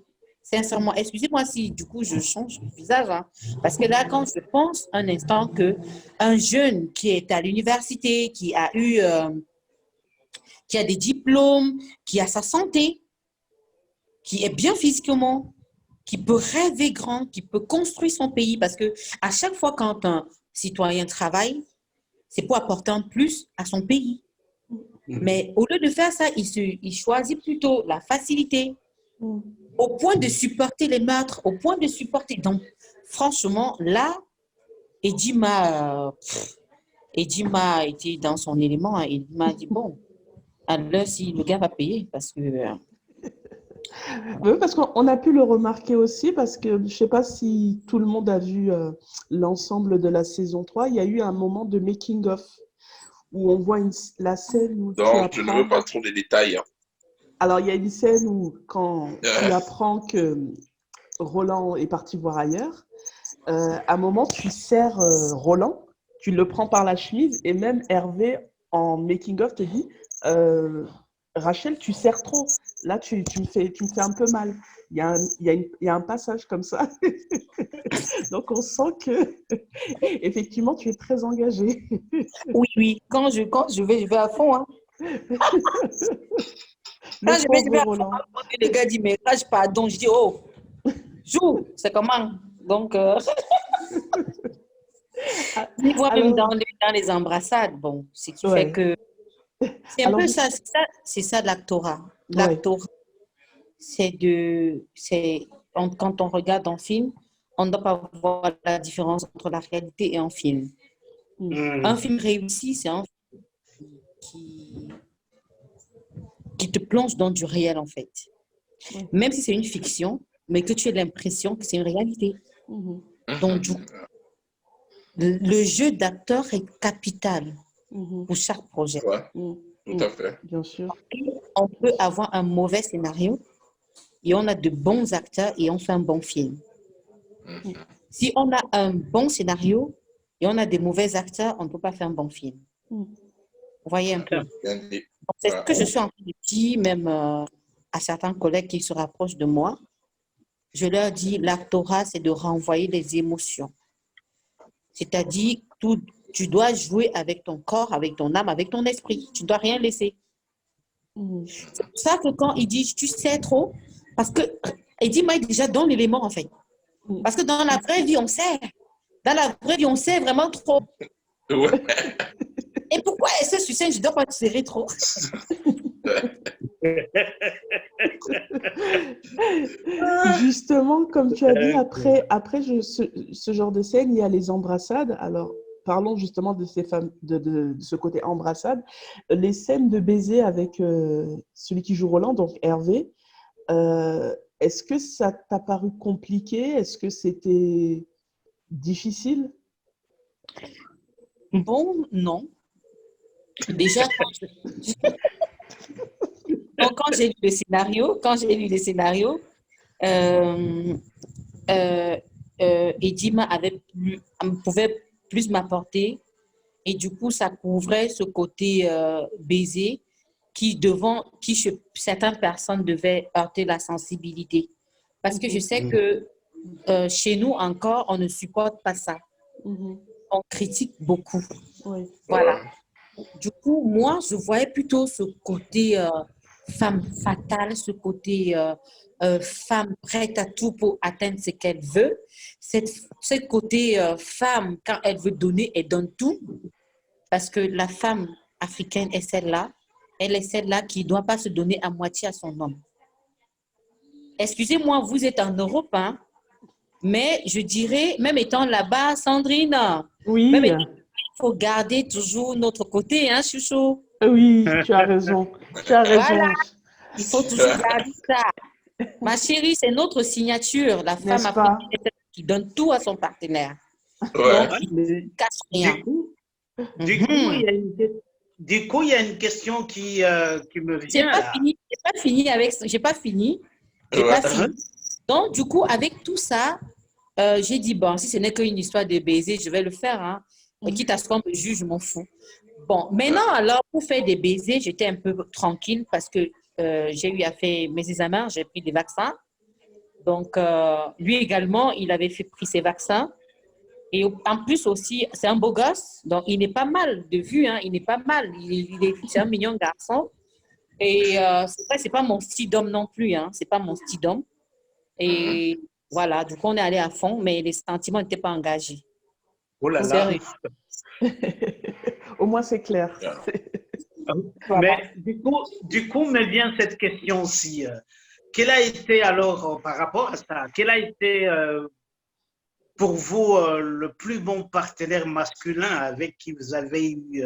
Sincèrement, excusez-moi si du coup je change de visage, hein. Parce que là, quand je pense un instant que un jeune qui est à l'université, qui a des diplômes, qui a sa santé, qui est bien physiquement, qui peut rêver grand, qui peut construire son pays, parce que à chaque fois quand un citoyen travaille, c'est pour apporter un plus à son pays. Mais au lieu de faire ça, il choisit plutôt la facilité, au point de supporter les meurtres, au point de supporter. Donc, franchement, là, Eddie m'a été dans son élément. Hein. Il m'a dit, bon, alors si le gars va payer, parce que... Oui, parce qu'on a pu le remarquer aussi, parce que je ne sais pas si tout le monde a vu l'ensemble de la saison 3, il y a eu un moment de making-of où on voit la scène où tu Donc, je ne veux apprends. pas trop de détails. Hein. Alors, il y a une scène où quand tu apprends que Roland est parti voir ailleurs, à un moment, tu serres Roland, tu le prends par la chemise, et même Hervé, en making-of, te dit Rachel, tu serres trop. Là, tu me fais un peu mal. Il y a un passage comme ça. Donc, on sent que, effectivement, tu es très engagé. Oui, oui, quand je vais à fond. Hein. Le Quand je vais pauvre à Roland. fond, le gars dit, mais là, je pardon. Je dis, oh, joue, c'est comment? Donc, il voit même Alors, dans les embrassades. Bon, ce qui fait ouais. que c'est un Alors, peu ça, c'est ça l'actorat. ouais. L'actorat, quand on regarde un film, on ne doit pas voir la différence entre la réalité et un film. Un film réussi, c'est un film qui te plonge dans du réel, en fait. Même si c'est une fiction, mais que tu aies l'impression que c'est une réalité. Donc, le jeu d'acteur est capital pour chaque projet. Ouais, tout à fait. Bien sûr. On peut avoir un mauvais scénario et on a de bons acteurs et on fait un bon film. Si on a un bon scénario et on a des mauvais acteurs, on ne peut pas faire un bon film. Vous voyez un peu. C'est ce que je suis en train de dire, même à certains collègues qui se rapprochent de moi. Je leur dis, l'actorat, c'est de renvoyer les émotions. C'est-à-dire, tu dois jouer avec ton corps, avec ton âme, avec ton esprit. Tu ne dois rien laisser. C'est pour ça que quand il dit, tu sais trop, parce que il dit, moi, déjà dans l'élément, en fait. Parce que dans la vraie vie, on sait. Dans la vraie vie, on sait vraiment trop. Ouais. Et pourquoi est-ce que sur scène, je ne dois pas te serrer trop? Justement, comme tu as dit, après ce genre de scène, il y a les embrassades. Alors, parlons justement de ces femmes, de ce côté embrassade. Les scènes de baiser avec celui qui joue Roland, donc Hervé, est-ce que ça t'a paru compliqué? Est-ce que c'était difficile? Bon, non. Déjà, donc, quand j'ai lu le scénario, Edima pouvait plus m'apporter et du coup, ça couvrait ce côté baiser qui certaines personnes devaient heurter la sensibilité. Parce que je sais que chez nous encore, on ne supporte pas ça. On critique beaucoup. Oui. Voilà. Du coup, moi, je voyais plutôt ce côté femme fatale, ce côté femme prête à tout pour atteindre ce qu'elle veut. Ce côté femme, quand elle veut donner, elle donne tout. Parce que la femme africaine est celle-là. Elle est celle-là qui ne doit pas se donner à moitié à son homme. Excusez-moi, vous êtes en Europe, hein, mais je dirais, même étant là-bas, Sandrine, Oui. même étant, il faut garder toujours notre côté, hein, chouchou. Oui, tu as raison. Tu as raison. Voilà, il faut toujours garder ça. Ma chérie, c'est notre signature. La femme N'est-ce pas? africaine est celle qui donne tout à son partenaire. Ouais. Donc, il ne casse rien. Du coup, il y a une question qui me vient là. J'ai pas fini. Ouais. Donc, du coup, avec tout ça, j'ai dit, bon, si ce n'est qu'une histoire de baiser, je vais le faire. Hein. Et quitte à ce qu'on me juge, je m'en fous. Bon, maintenant, alors, pour faire des baisers, j'étais un peu tranquille parce que j'ai eu à faire mes examens, j'ai pris des vaccins. Donc, lui également, il avait pris ses vaccins. Et en plus aussi, c'est un beau gosse, donc il n'est pas mal de vue, hein, il n'est pas mal. C'est un mignon garçon. Et c'est vrai, c'est pas mon style d'homme non plus, hein, c'est pas mon style d'homme. Et voilà, du coup, on est allé à fond, mais les sentiments n'étaient pas engagés. Oh là là. Sérieux. Au moins, c'est clair. Voilà. Mais du coup, me vient cette question aussi. Quel a été alors, par rapport à ça, quel a été pour vous le plus bon partenaire masculin avec qui vous avez eu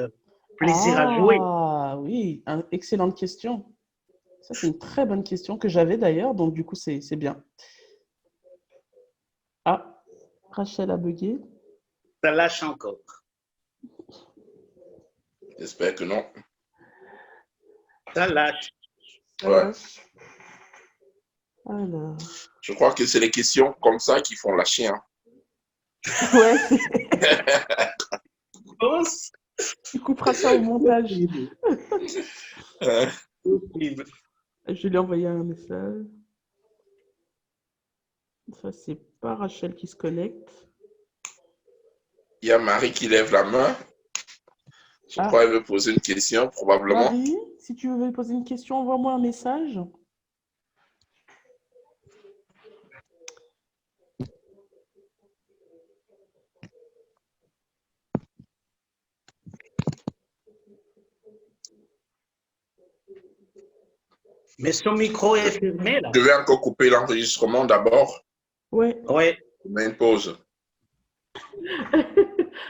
plaisir à jouer? Ah oui, excellente question. Ça, c'est une très bonne question que j'avais d'ailleurs, donc du coup, c'est bien. Ah, Rachel a bugué. Ça lâche encore. J'espère que non. Ça lâche. Ouais. Alors, Je crois que c'est les questions comme ça qui font lâcher. Hein. ouais, Oh, tu couperas ça au montage. possible. Je lui ai envoyé un message. Ça, c'est pas Rachel qui se connecte. Il y a Marie qui lève la main. Je crois qu'elle veut poser une question, probablement. Marie, si tu veux poser une question, envoie-moi un message. Mais son micro est fermé là. Je vais encore couper l'enregistrement d'abord. Ouais. Oui. Je mets une pause.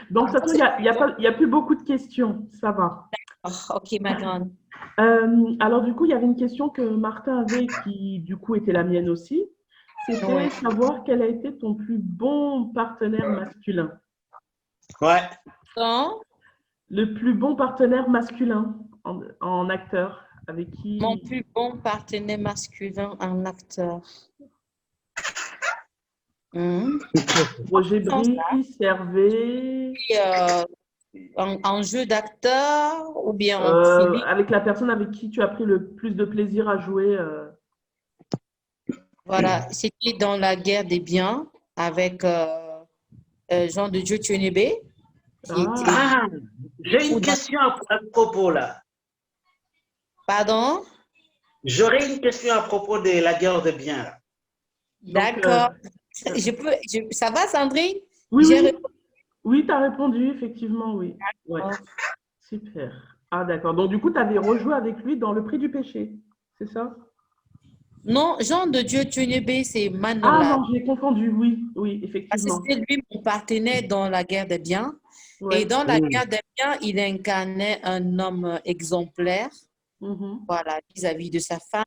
Donc, ça il y a plus beaucoup de questions. Ça va. Oh, ok, ma grande. Alors, du coup, il y avait une question que Martin avait qui, du coup, était la mienne aussi. C'était Ouais. savoir quel a été ton plus bon partenaire masculin. Ouais. Donc, Le plus bon partenaire masculin en acteur avec qui… mon plus bon partenaire masculin en acteur. Roger Bry, Hervé, En jeu d'acteur ou bien en film? avec la personne avec qui tu as pris le plus de plaisir à jouer. Voilà, c'était dans la guerre des biens avec Jean de Dieu Thionébé. Ah, j'ai une question à propos là. Pardon? J'aurais une question à propos de la guerre de biens là. D'accord. Ça va, Sandrine? Oui, J'ai oui. répondu. Oui, tu as répondu, effectivement, oui. Ouais. Super. Ah, d'accord. Donc, du coup, tu avais rejoué avec lui dans Le Prix du Péché, c'est ça? Non, Jean de Dieu Thionébé, c'est Ah Manola. non, j'ai confondu, oui, oui, Parce que effectivement. c'était lui mon partenaire dans la guerre des biens. Ouais. Et dans la guerre des biens, il incarnait un homme exemplaire, Mhm. voilà, vis-à-vis de sa femme,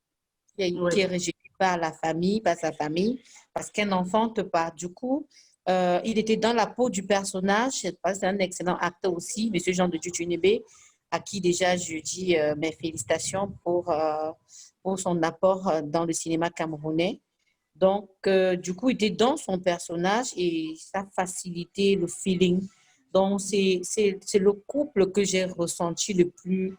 qui a Ouais. été rejeté par la famille, par sa famille, parce qu'un enfant te part. Du coup, il était dans la peau du personnage. C'est un excellent acteur aussi, M. Jean de Dieu, à qui déjà je dis mes félicitations pour son apport dans le cinéma camerounais. Donc, du coup, il était dans son personnage et ça facilitait le feeling. Donc, c'est le couple que j'ai ressenti le plus.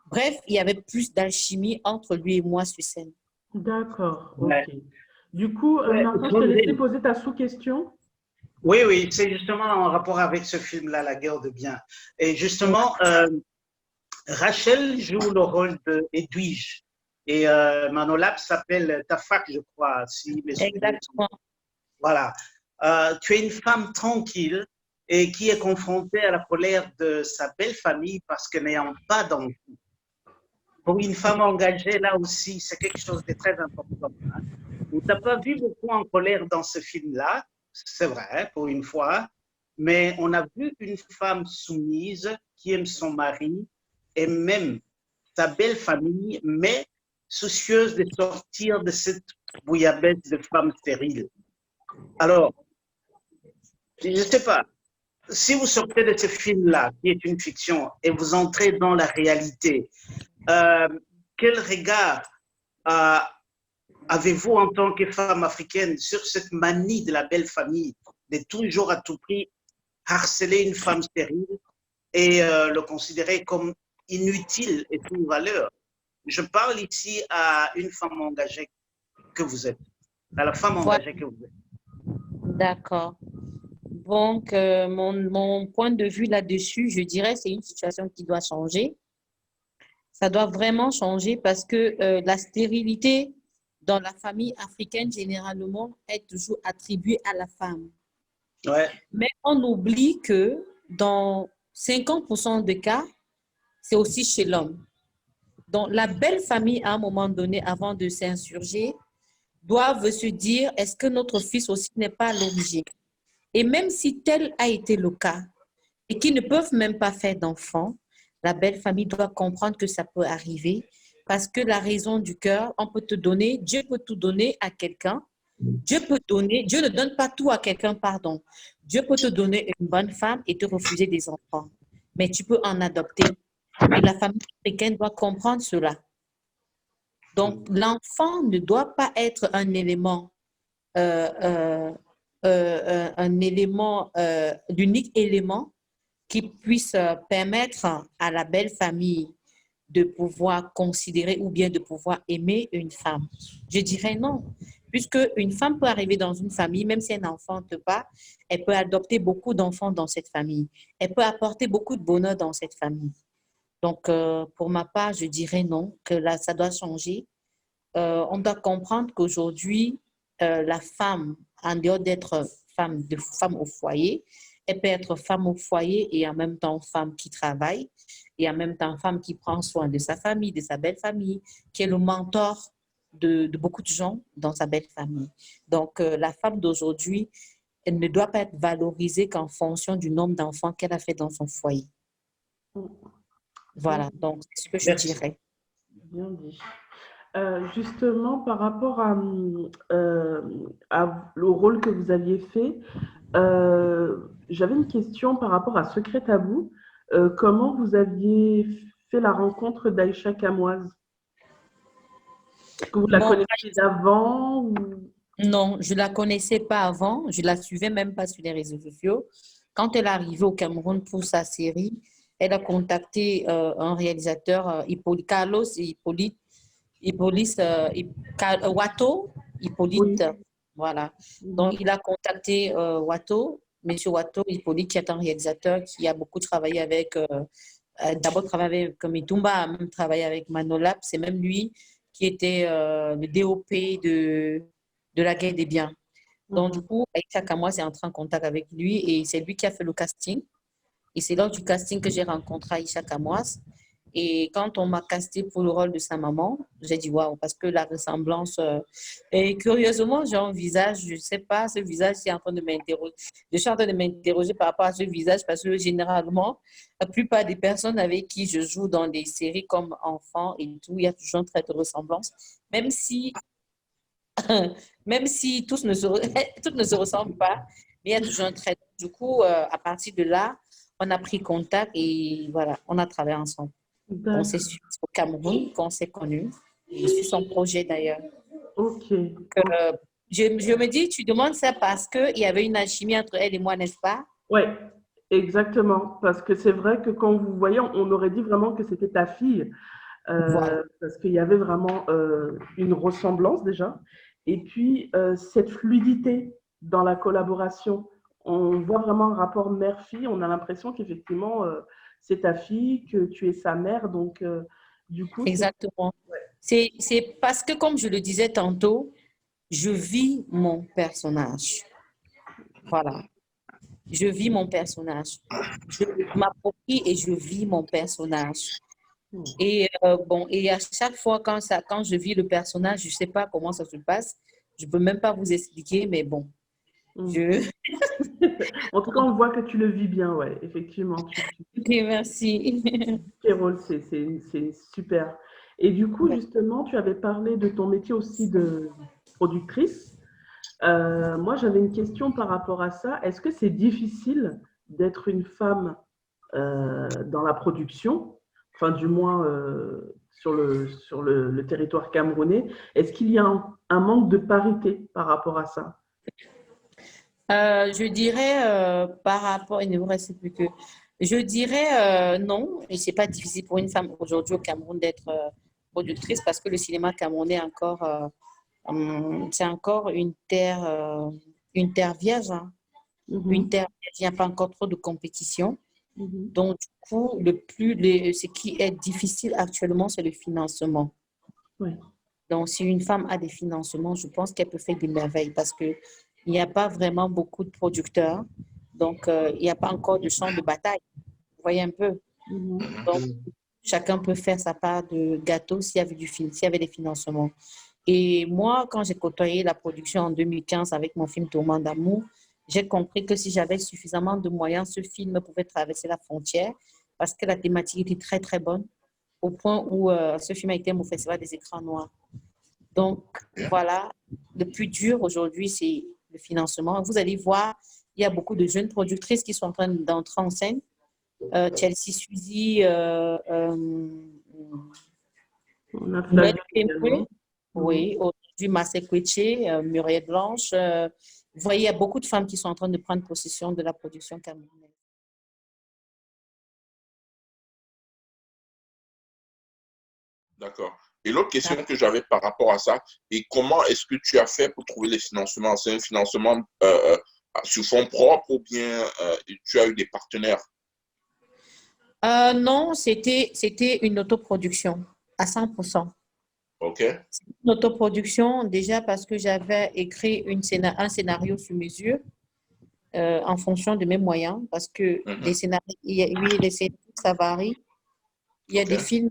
Bref, il y avait plus d'alchimie entre lui et moi sur scène. D'accord, Ouais. ok. Du coup, Ouais, Martin, je te laissais poser ta sous-question. Oui, oui, c'est justement en rapport avec ce film-là, La guerre de biens. Et justement, Rachel joue le rôle de Edwige. Et Manolap s'appelle Tafak, je crois, si mes souvenirs sont Exactement. Voilà. Tu es une femme tranquille et qui est confrontée à la colère de sa belle famille parce que n'ayant pas d'enfant. Pour une femme engagée, là aussi, c'est quelque chose de très important. Hein. On t'a pas vu beaucoup en colère dans ce film-là, c'est vrai, pour une fois, mais on a vu une femme soumise qui aime son mari et même sa belle famille, mais soucieuse de sortir de cette bouillabaisse de femme stérile. Alors, je ne sais pas, si vous sortez de ce film-là, qui est une fiction, et vous entrez dans la réalité, quel regard avez-vous en tant que femme africaine sur cette manie de la belle famille de toujours à tout prix harceler une femme stérile et le considérer comme inutile et sans valeur? Je parle ici à une femme engagée que vous êtes. à la femme Voilà, engagée que vous êtes. d'accord. Donc, mon point de vue là-dessus, je dirais, c'est une situation qui doit changer. Ça doit vraiment changer parce que la stérilité dans la famille africaine, généralement, est toujours attribuée à la femme. Ouais, Mais on oublie que dans 50% des cas, c'est aussi chez l'homme. Donc, la belle famille, à un moment donné, avant de s'insurger, doivent se dire, est-ce que notre fils aussi n'est pas à l'origine? Et même si tel a été le cas, et qui ne peuvent même pas faire d'enfants, la belle famille doit comprendre que ça peut arriver parce que la raison du cœur, on peut te donner, Dieu peut tout donner à quelqu'un. Dieu peut donner, Dieu ne donne pas tout à quelqu'un, pardon. Dieu peut te donner une bonne femme et te refuser des enfants, mais tu peux en adopter. Et la famille africaine doit comprendre cela. Donc, l'enfant ne doit pas être euh, euh, un élément, l'unique élément qui puisse permettre à la belle famille de pouvoir considérer ou bien de pouvoir aimer une femme. Je dirais non, puisque une femme peut arriver dans une famille, même si elle n'enfante pas, elle peut adopter beaucoup d'enfants dans cette famille. Elle peut apporter beaucoup de bonheur dans cette famille. Donc, pour ma part, je dirais non, que là, ça doit changer. On doit comprendre qu'aujourd'hui, la femme, en dehors d'être femme au foyer, elle peut être femme au foyer et en même temps femme qui travaille et en même temps femme qui prend soin de sa famille, de sa belle famille, qui est le mentor de beaucoup de gens dans sa belle famille. Donc, la femme d'aujourd'hui, elle ne doit pas être valorisée qu'en fonction du nombre d'enfants qu'elle a fait dans son foyer. Voilà, donc c'est ce que je merci. dirais. Bien dit. Justement, par rapport à le rôle que vous aviez fait, j'avais une question par rapport à Secret Tabou. Comment vous aviez fait la rencontre d'Aïcha Kamoise? Est-ce que vous la Bon, connaissiez d'avant ou... non, je ne la connaissais pas avant. Je ne la suivais même pas sur les réseaux sociaux. Quand elle est arrivée au Cameroun pour sa série, elle a contacté un réalisateur, Carlos Hippolyte Watteau, Oui. Hippolyte, voilà. Donc, il a contacté Watteau, Monsieur Watteau, Hippolyte, qui est un réalisateur qui a beaucoup travaillé avec, d'abord travaillé avec Mitumba, a même travaillé avec Manolap. C'est même lui qui était le DOP de la guerre des biens. Donc, du coup, Aïcha Kamois est entré en contact avec lui et c'est lui qui a fait le casting. Et c'est lors du casting que j'ai rencontré Aïcha Kamoas. Et quand on m'a casté pour le rôle de sa maman, j'ai dit waouh, parce que la ressemblance. Et curieusement, j'ai un visage, je ne sais pas, ce visage qui est en train de m'interroger. Je suis en train de m'interroger par rapport à ce visage parce que généralement, la plupart des personnes avec qui je joue dans des séries comme enfants et tout, il y a toujours un trait de ressemblance. Même si, même si tous ne se, toutes ne se ressemblent pas, mais il y a toujours un trait. Du coup, à partir de là, on a pris contact et voilà, on a travaillé ensemble. On s'est D'accord. suivi au Cameroun, qu'on s'est connus. Je suis son projet d'ailleurs. Ok. Je me dis, tu demandes ça parce qu'il y avait une alchimie entre elle et moi, n'est-ce pas? Oui, exactement. Parce que c'est vrai que quand vous voyez, on aurait dit vraiment que c'était ta fille. Voilà. Parce qu'il y avait vraiment une ressemblance déjà. Et puis, cette fluidité dans la collaboration. On voit vraiment un rapport mère-fille. On a l'impression qu'effectivement, c'est ta fille, que tu es sa mère. Donc, du coup, c'est... Exactement. Ouais. C'est parce que, comme je le disais tantôt, je vis mon personnage. Voilà. Je vis mon personnage. Je m'approprie et je vis mon personnage. Et bon, et à chaque fois quand je vis le personnage, je ne sais pas comment ça se passe. Je ne peux même pas vous expliquer, mais bon, je... En tout cas, on voit que tu le vis bien, ouais, effectivement. Ok, merci. Tes rôles, c'est super. Et du coup, justement, tu avais parlé de ton métier aussi de productrice. Moi, j'avais une question par rapport à ça. Est-ce que c'est difficile d'être une femme dans la production, enfin du moins sur le territoire camerounais? Est-ce qu'il y a un manque de parité par rapport à ça? Je dirais par rapport, il ne vous reste plus que, je dirais non, et c'est pas difficile pour une femme aujourd'hui au Cameroun d'être productrice parce que le cinéma camerounais est encore c'est encore une terre vierge, hein. Une terre vierge, il n'y a pas encore trop de compétition. Donc, du coup, ce qui est difficile actuellement, c'est le financement. Oui. Donc, si une femme a des financements, je pense qu'elle peut faire des merveilles parce qu'il n'y a pas vraiment beaucoup de producteurs. Donc, il n'y a pas encore de champ de bataille. Vous voyez un peu? Donc, chacun peut faire sa part de gâteau s'il y avait des financements. Et moi, quand j'ai côtoyé la production en 2015 avec mon film Tourment d'amour, j'ai compris que si j'avais suffisamment de moyens, ce film pouvait traverser la frontière parce que la thématique était très, très bonne, au point où ce film a été au Festival des écrans noirs. Donc, voilà, le plus dur aujourd'hui, c'est le financement. Vous allez voir, il y a beaucoup de jeunes productrices qui sont en train d'entrer en scène. Chelsea Suzy, On a Flavie également. oui, aujourd'hui Marcel Koueché, Muriel Blanche. Vous voyez, il y a beaucoup de femmes qui sont en train de prendre possession de la production camerounaise. D'accord. Et l'autre question que j'avais par rapport à ça, et comment est-ce que tu as fait pour trouver les financements? C'est un financement sur fonds propres ou bien tu as eu des partenaires? Non, c'était une autoproduction à 100%. OK. Une autoproduction, déjà parce que j'avais écrit un scénario sur mesure en fonction de mes moyens, parce que les scénarios, oui, les scénarios, ça varie. Il y a des films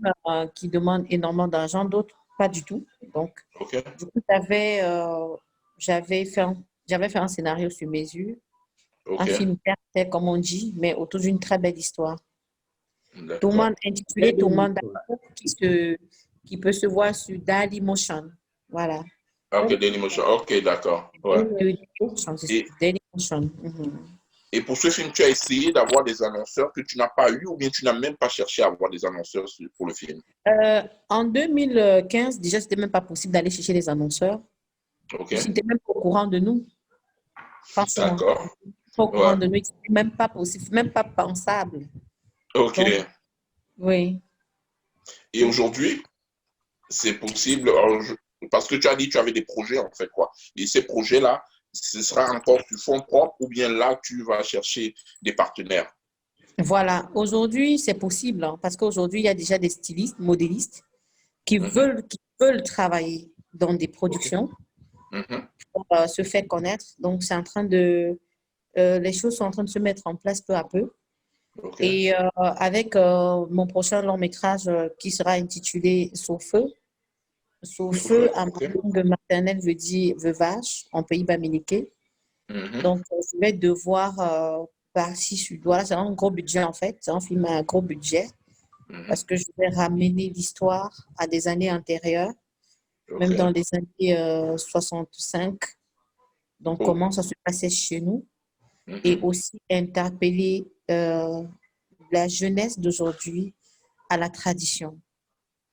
qui demandent énormément d'argent, d'autres pas du tout. Donc, du coup, j'avais fait un scénario sur mesure, un film parfait, comme on dit, mais autour d'une très belle histoire. Intitulé Tourment d'amour qui peut se voir sur Dailymotion. Voilà. Ok, Dailymotion. Ok, d'accord. Ouais. Dailymotion. Et pour ce film, tu as essayé d'avoir des annonceurs que tu n'as pas eu ou bien tu n'as même pas cherché à avoir des annonceurs pour le film? En 2015, déjà, c'était même pas possible d'aller chercher les annonceurs. Ok. Ils n'étaient même pas au courant de nous. D'accord. Pas au courant de nous. C'était même pas possible, même pas pensable. Ok. Donc, oui. Et aujourd'hui, c'est possible, alors, parce que tu as dit que tu avais des projets en fait, quoi. Et ces projets-là, ce sera encore sur fonds propres ou bien là, tu vas chercher des partenaires? Voilà. Aujourd'hui, c'est possible hein, parce qu'aujourd'hui, il y a déjà des stylistes, modélistes qui veulent travailler dans des productions pour se faire connaître. Donc, c'est en train les choses sont en train de se mettre en place peu à peu. Et avec mon prochain long métrage qui sera intitulé Sous feu. Sous feu, en langue maternelle veut dire veuvage en pays bamileke. Donc, je vais devoir par-ci, sur-là. C'est un gros budget en fait. C'est un film à un gros budget parce que je vais ramener l'histoire à des années antérieures, même dans les années 65. Donc, comment ça se passait chez nous et aussi interpeller la jeunesse d'aujourd'hui à la tradition,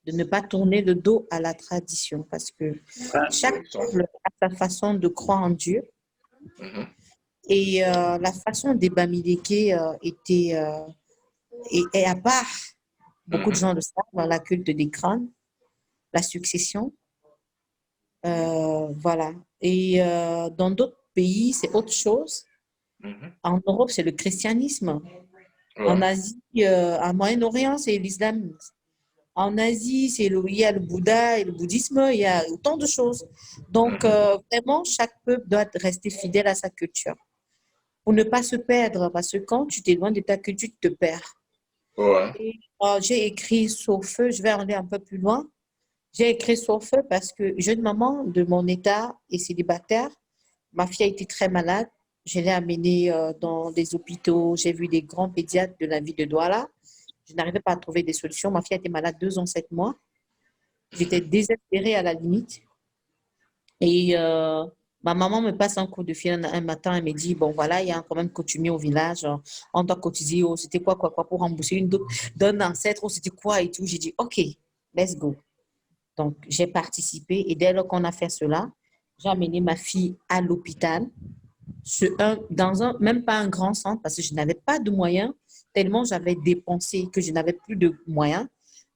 de ne pas tourner le dos à la tradition parce que chaque peuple a sa façon de croire en Dieu. Et la façon des Bamileke est à part. Beaucoup de gens le savent dans la culte des crânes, la succession. Voilà. Et dans d'autres pays, c'est autre chose. En Europe, c'est le christianisme. En Asie, en Moyen-Orient, c'est l'islam. En Asie, il y a le Bouddha et le bouddhisme, il y a autant de choses. Donc, vraiment, chaque peuple doit rester fidèle à sa culture pour ne pas se perdre, parce que quand tu t'éloignes de ta culture, tu te perds. Et, j'ai écrit Sur feu, je vais aller un peu plus loin. J'ai écrit Sur feu parce que jeune maman de mon état et célibataire, ma fille a été très malade. Je l'ai amenée dans des hôpitaux. J'ai vu des grands pédiatres de la ville de Douala. Je n'arrivais pas à trouver des solutions. Ma fille a été malade 2 ans, 7 mois. J'étais désespérée à la limite. Et ma maman me passe un coup de fil un matin. Elle me dit, bon, voilà, il y a quand même coutumier au village. On doit cotiser. Oh, c'était quoi, pour rembourser une dot d'un ancêtre. Oh, c'était quoi et tout. J'ai dit, OK, let's go. Donc, j'ai participé. Et dès lors qu'on a fait cela, j'ai amené ma fille à l'hôpital. Même pas un grand centre parce que je n'avais pas de moyens, tellement j'avais dépensé que je n'avais plus de moyens.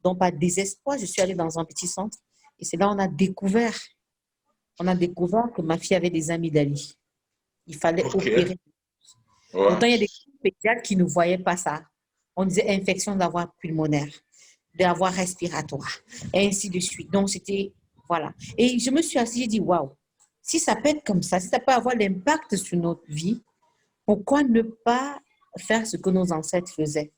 Donc, par désespoir, je suis allée dans un petit centre et c'est là qu'on a découvert on a découvert que ma fille avait des amygdalies. Il fallait Ok. opérer. Ouais. Pourtant, il y a des pédiatres qui ne voyaient pas ça. On disait infection de la voie pulmonaire, de la voie respiratoire, et ainsi de suite. Donc, c'était, voilà. Et je me suis assise, j'ai dit, waouh, si ça peut être comme ça, si ça peut avoir l'impact sur notre vie, pourquoi ne pas faire ce que nos ancêtres faisaient?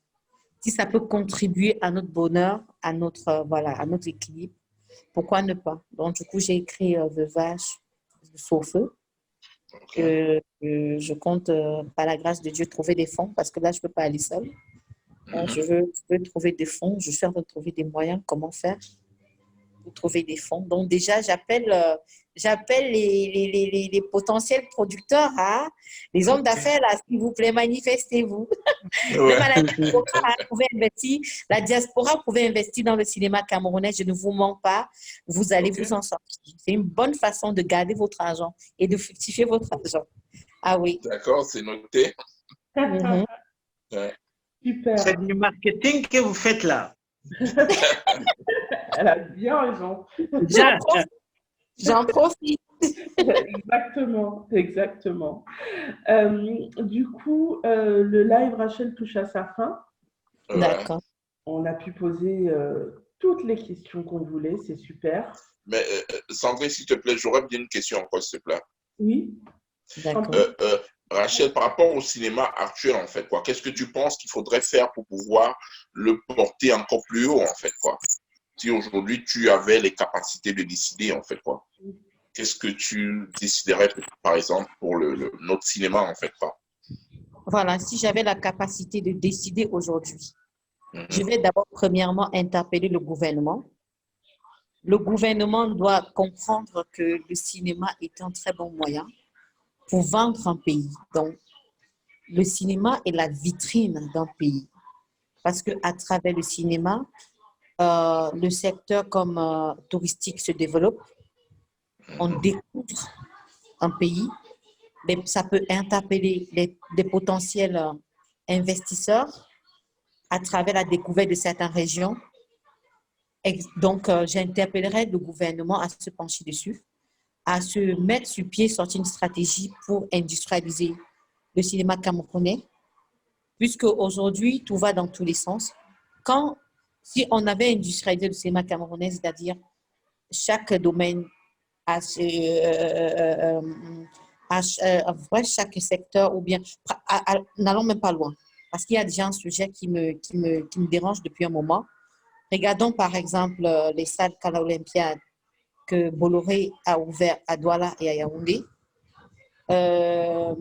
Si ça peut contribuer à notre bonheur, à notre, voilà, à notre équilibre, pourquoi ne pas? Donc, du coup, j'ai écrit Veuvage sous feu. Ok. Je compte, par la grâce de Dieu, trouver des fonds parce que là, je ne peux pas aller seule. Je veux trouver des fonds. Je suis en train de trouver des moyens. Comment faire pour trouver des fonds? Donc, déjà, j'appelle les potentiels producteurs, hein, les hommes d'affaires, là, s'il vous plaît, manifestez-vous. Même à la diaspora, hein, la diaspora pouvait investir dans le cinéma camerounais. Je ne vous mens pas. Vous allez vous en sortir. C'est une bonne façon de garder votre argent et de fructifier votre argent. Ah oui. D'accord, c'est noté. Mhm. Ouais. Super. C'est du marketing que vous faites là. Elle a bien raison. J'en profite. Exactement, exactement. Du coup, le live Rachel touche à sa fin. Ouais. D'accord. On a pu poser toutes les questions qu'on voulait, c'est super. Mais Sandrine, s'il te plaît, j'aurais bien une question encore, s'il te plaît. Oui, D'accord. Rachel, par rapport au cinéma actuel, en fait, quoi, qu'est-ce que tu penses qu'il faudrait faire pour pouvoir le porter encore plus haut, en fait, quoi? Si aujourd'hui tu avais les capacités de décider, en fait, quoi, qu'est-ce que tu déciderais, par exemple, pour notre cinéma, en fait, quoi? Voilà, si j'avais la capacité de décider aujourd'hui, je Mhm. vais d'abord, premièrement, interpeller le gouvernement. Le gouvernement doit comprendre que le cinéma est un très bon moyen pour vendre un pays. Donc, le cinéma est la vitrine d'un pays. Parce qu'à travers le cinéma, le secteur comme touristique se développe. On découvre un pays, mais ça peut interpeller des potentiels investisseurs à travers la découverte de certaines régions. Donc, j'interpellerai le gouvernement à se pencher dessus, à se mettre sur pied, sortir une stratégie pour industrialiser le cinéma camerounais, puisque aujourd'hui, tout va dans tous les sens. Si on avait industrialisé le cinéma camerounais, c'est-à-dire chaque domaine, chaque secteur, ou bien, n'allons même pas loin, parce qu'il y a déjà un sujet qui me dérange depuis un moment. Regardons par exemple les salles Kala Olympiade que Bolloré a ouvert à Douala et à Yaoundé. Je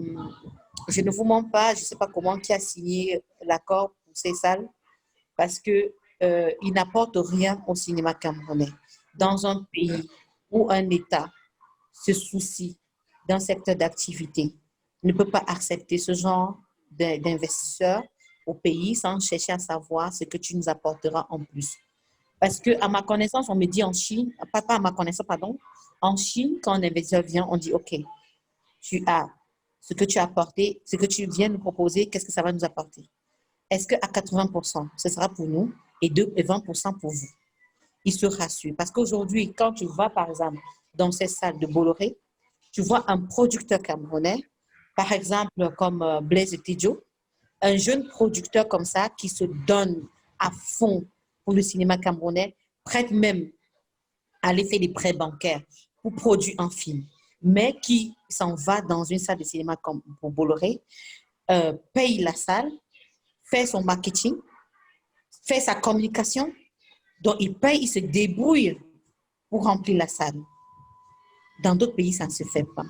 ne vous mens pas, je ne sais pas comment qui a signé l'accord pour ces salles parce que il n'apporte rien au cinéma camerounais. Dans un pays où un État se soucie d'un secteur d'activité, ne peut pas accepter ce genre d'investisseurs au pays sans chercher à savoir ce que tu nous apporteras en plus. Parce que, à ma connaissance, on me dit en Chine, pas à ma connaissance, pardon, en Chine, quand un investisseur vient, on dit, OK, tu as ce que tu as apporté, ce que tu viens nous proposer, qu'est-ce que ça va nous apporter? Est-ce qu'à 80%, ce sera pour nous et 20% pour vous? Il se rassure. Parce qu'aujourd'hui, quand tu vas, par exemple, dans ces salles de Bolloré, tu vois un producteur camerounais, par exemple, comme Blaise Tidjo, un jeune producteur comme ça qui se donne à fond pour le cinéma camerounais, prête même à aller faire des prêts bancaires pour produire un film, mais qui s'en va dans une salle de cinéma comme pour Bolloré, paye la salle, fait son marketing, fait sa communication, donc il paye, il se débrouille pour remplir la salle. Dans d'autres pays, ça ne se fait pas.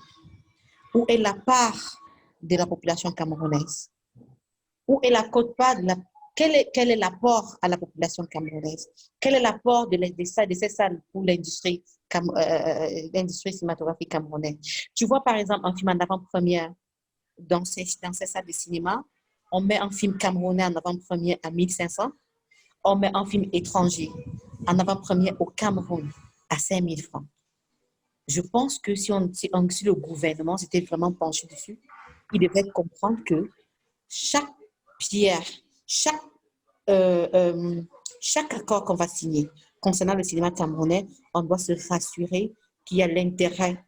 Où est la part de la population camerounaise? Où est la quote-part de la... Quel est l'apport à la population camerounaise? Quel est l'apport de ces salles pour l'industrie cinématographique camerounaise? Tu vois, par exemple, un film en avant-première dans ces salles de cinéma, on met un film camerounais en avant-première à 1500, on met un film étranger en avant-première au Cameroun à 5000 francs. Je pense que si le gouvernement s'était vraiment penché dessus, il devrait comprendre que chaque pierre, chaque accord qu'on va signer concernant le cinéma camerounais, on doit se rassurer qu'il y a l'intérêt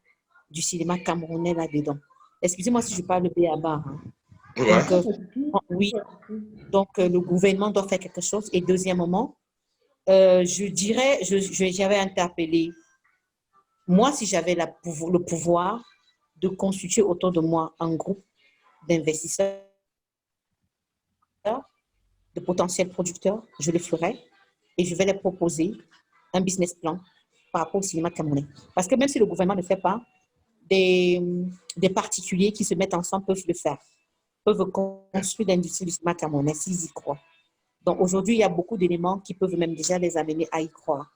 du cinéma camerounais là-dedans. Excusez-moi si je parle B.A.B.A. hein. Ouais. Donc, oui, donc le gouvernement doit faire quelque chose. Et deuxièmement, je dirais, j'avais interpellé, moi, si j'avais le pouvoir de constituer autour de moi un groupe d'investisseurs, de potentiels producteurs, je le ferais et je vais leur proposer un business plan par rapport au cinéma camerounais. Parce que même si le gouvernement ne fait pas, des particuliers qui se mettent ensemble peuvent le faire, peuvent construire l'industrie du cinéma camerounais s'ils y croient. Donc aujourd'hui, il y a beaucoup d'éléments qui peuvent même déjà les amener à y croire.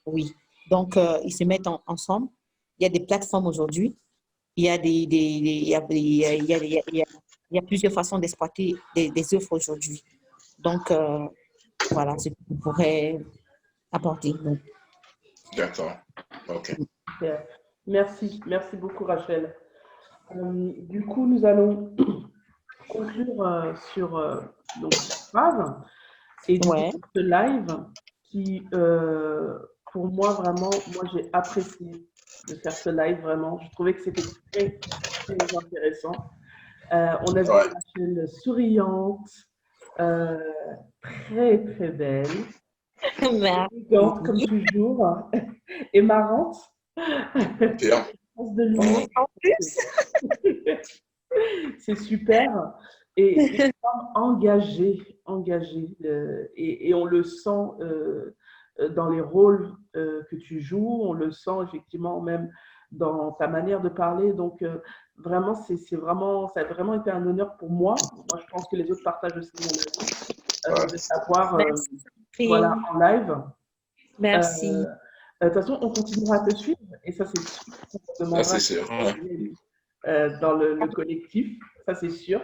Oui. Donc, ils se mettent ensemble. Il y a des plateformes aujourd'hui. Il y a il y a plusieurs façons d'exploiter des œuvres aujourd'hui. Donc, voilà ce qu'on pourrait apporter. Donc. D'accord. OK. Super. Merci beaucoup Rachel. Du coup, nous allons conclure sur donc, cette phrase et du coup, ce live qui, pour moi, vraiment, j'ai apprécié de faire ce live, vraiment. Je trouvais que c'était très, très intéressant. On a vu Rachel souriante, très, très belle, élégante comme toujours, et marrante. Bien. De l'humour. En plus. C'est super. Et une femme engagée, et on le sent dans les rôles que tu joues, on le sent effectivement même dans ta manière de parler. Donc, vraiment, ça a vraiment été un honneur pour moi. Moi, je pense que les autres partagent aussi mon avis, de savoir voilà, en live. Merci. De toute façon, on continuera à te suivre, et ça, c'est sûr. Ça, c'est sûr. Dans le collectif, ça, c'est sûr.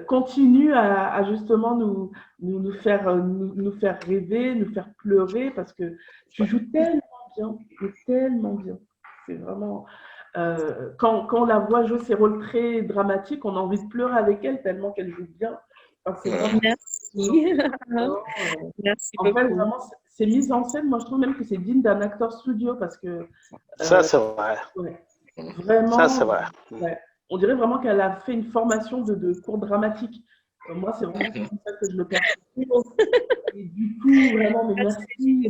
Continue à justement nous faire rêver, nous faire pleurer, parce que tu joues tellement bien. C'est vraiment... quand on la voit jouer ses rôles très dramatiques, on a envie de pleurer avec elle tellement qu'elle joue bien. Enfin, c'est vraiment... Merci. Merci en beaucoup. fait, vraiment, c'est mise en scène. Moi, je trouve même que c'est digne d'un acteur studio, parce que... ça, c'est vrai. Ouais, vraiment, ça, c'est vrai. Ouais, on dirait vraiment qu'elle a fait une formation de cours dramatique. Moi, c'est vraiment comme ça que je le perçois. Et du coup, vraiment, mais merci.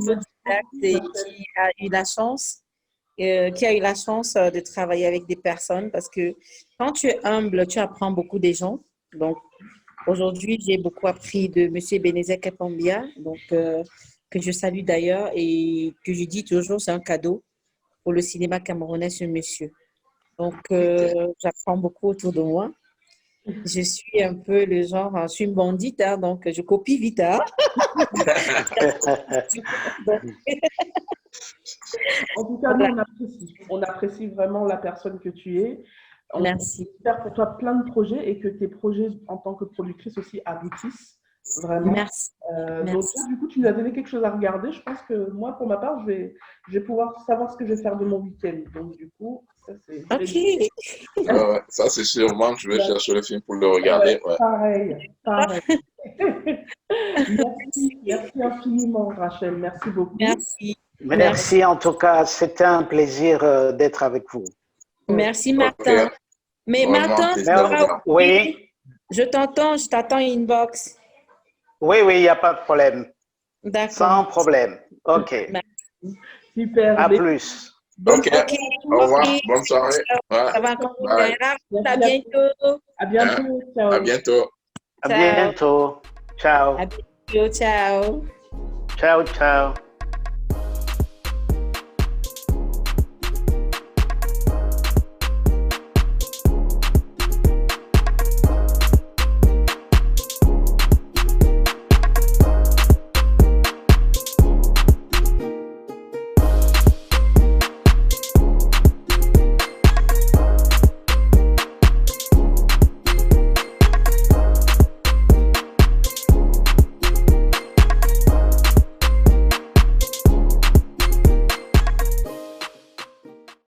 Qui a eu la chance de travailler avec des personnes, parce que quand tu es humble, tu apprends beaucoup des gens. Donc, aujourd'hui, j'ai beaucoup appris de M. Benezek Kepambia, donc, que je salue d'ailleurs et que je dis toujours, c'est un cadeau pour le cinéma camerounais, ce monsieur. Donc, j'apprends beaucoup autour de moi. Je suis un peu le genre, je suis une bandite, hein, donc je copie vite. Hein. En tout cas, nous, on apprécie vraiment la personne que tu es. Merci. J'espère pour toi plein de projets, et que tes projets en tant que productrice aussi aboutissent. Vraiment. Merci. Donc, du coup, tu nous as donné quelque chose à regarder. Je pense que moi, pour ma part, je vais pouvoir savoir ce que je vais faire de mon week-end. Donc, du coup, ça, c'est... Ok. Ça, c'est sûrement, je vais chercher le film pour le regarder. Ouais. Pareil. Merci infiniment, Rachel. Merci beaucoup. Merci en tout cas. C'était un plaisir d'être avec vous. Merci, Martin. Okay. Mais Martin, oui. Je t'attends inbox. Oui, il n'y a pas de problème. D'accord. Sans problème. OK. Super. À plus. OK. Au revoir. Bonne soirée. Ça va encore. À bientôt. À bientôt. Ciao. À bientôt. À bientôt. Ciao. À bientôt. Ciao. Ciao.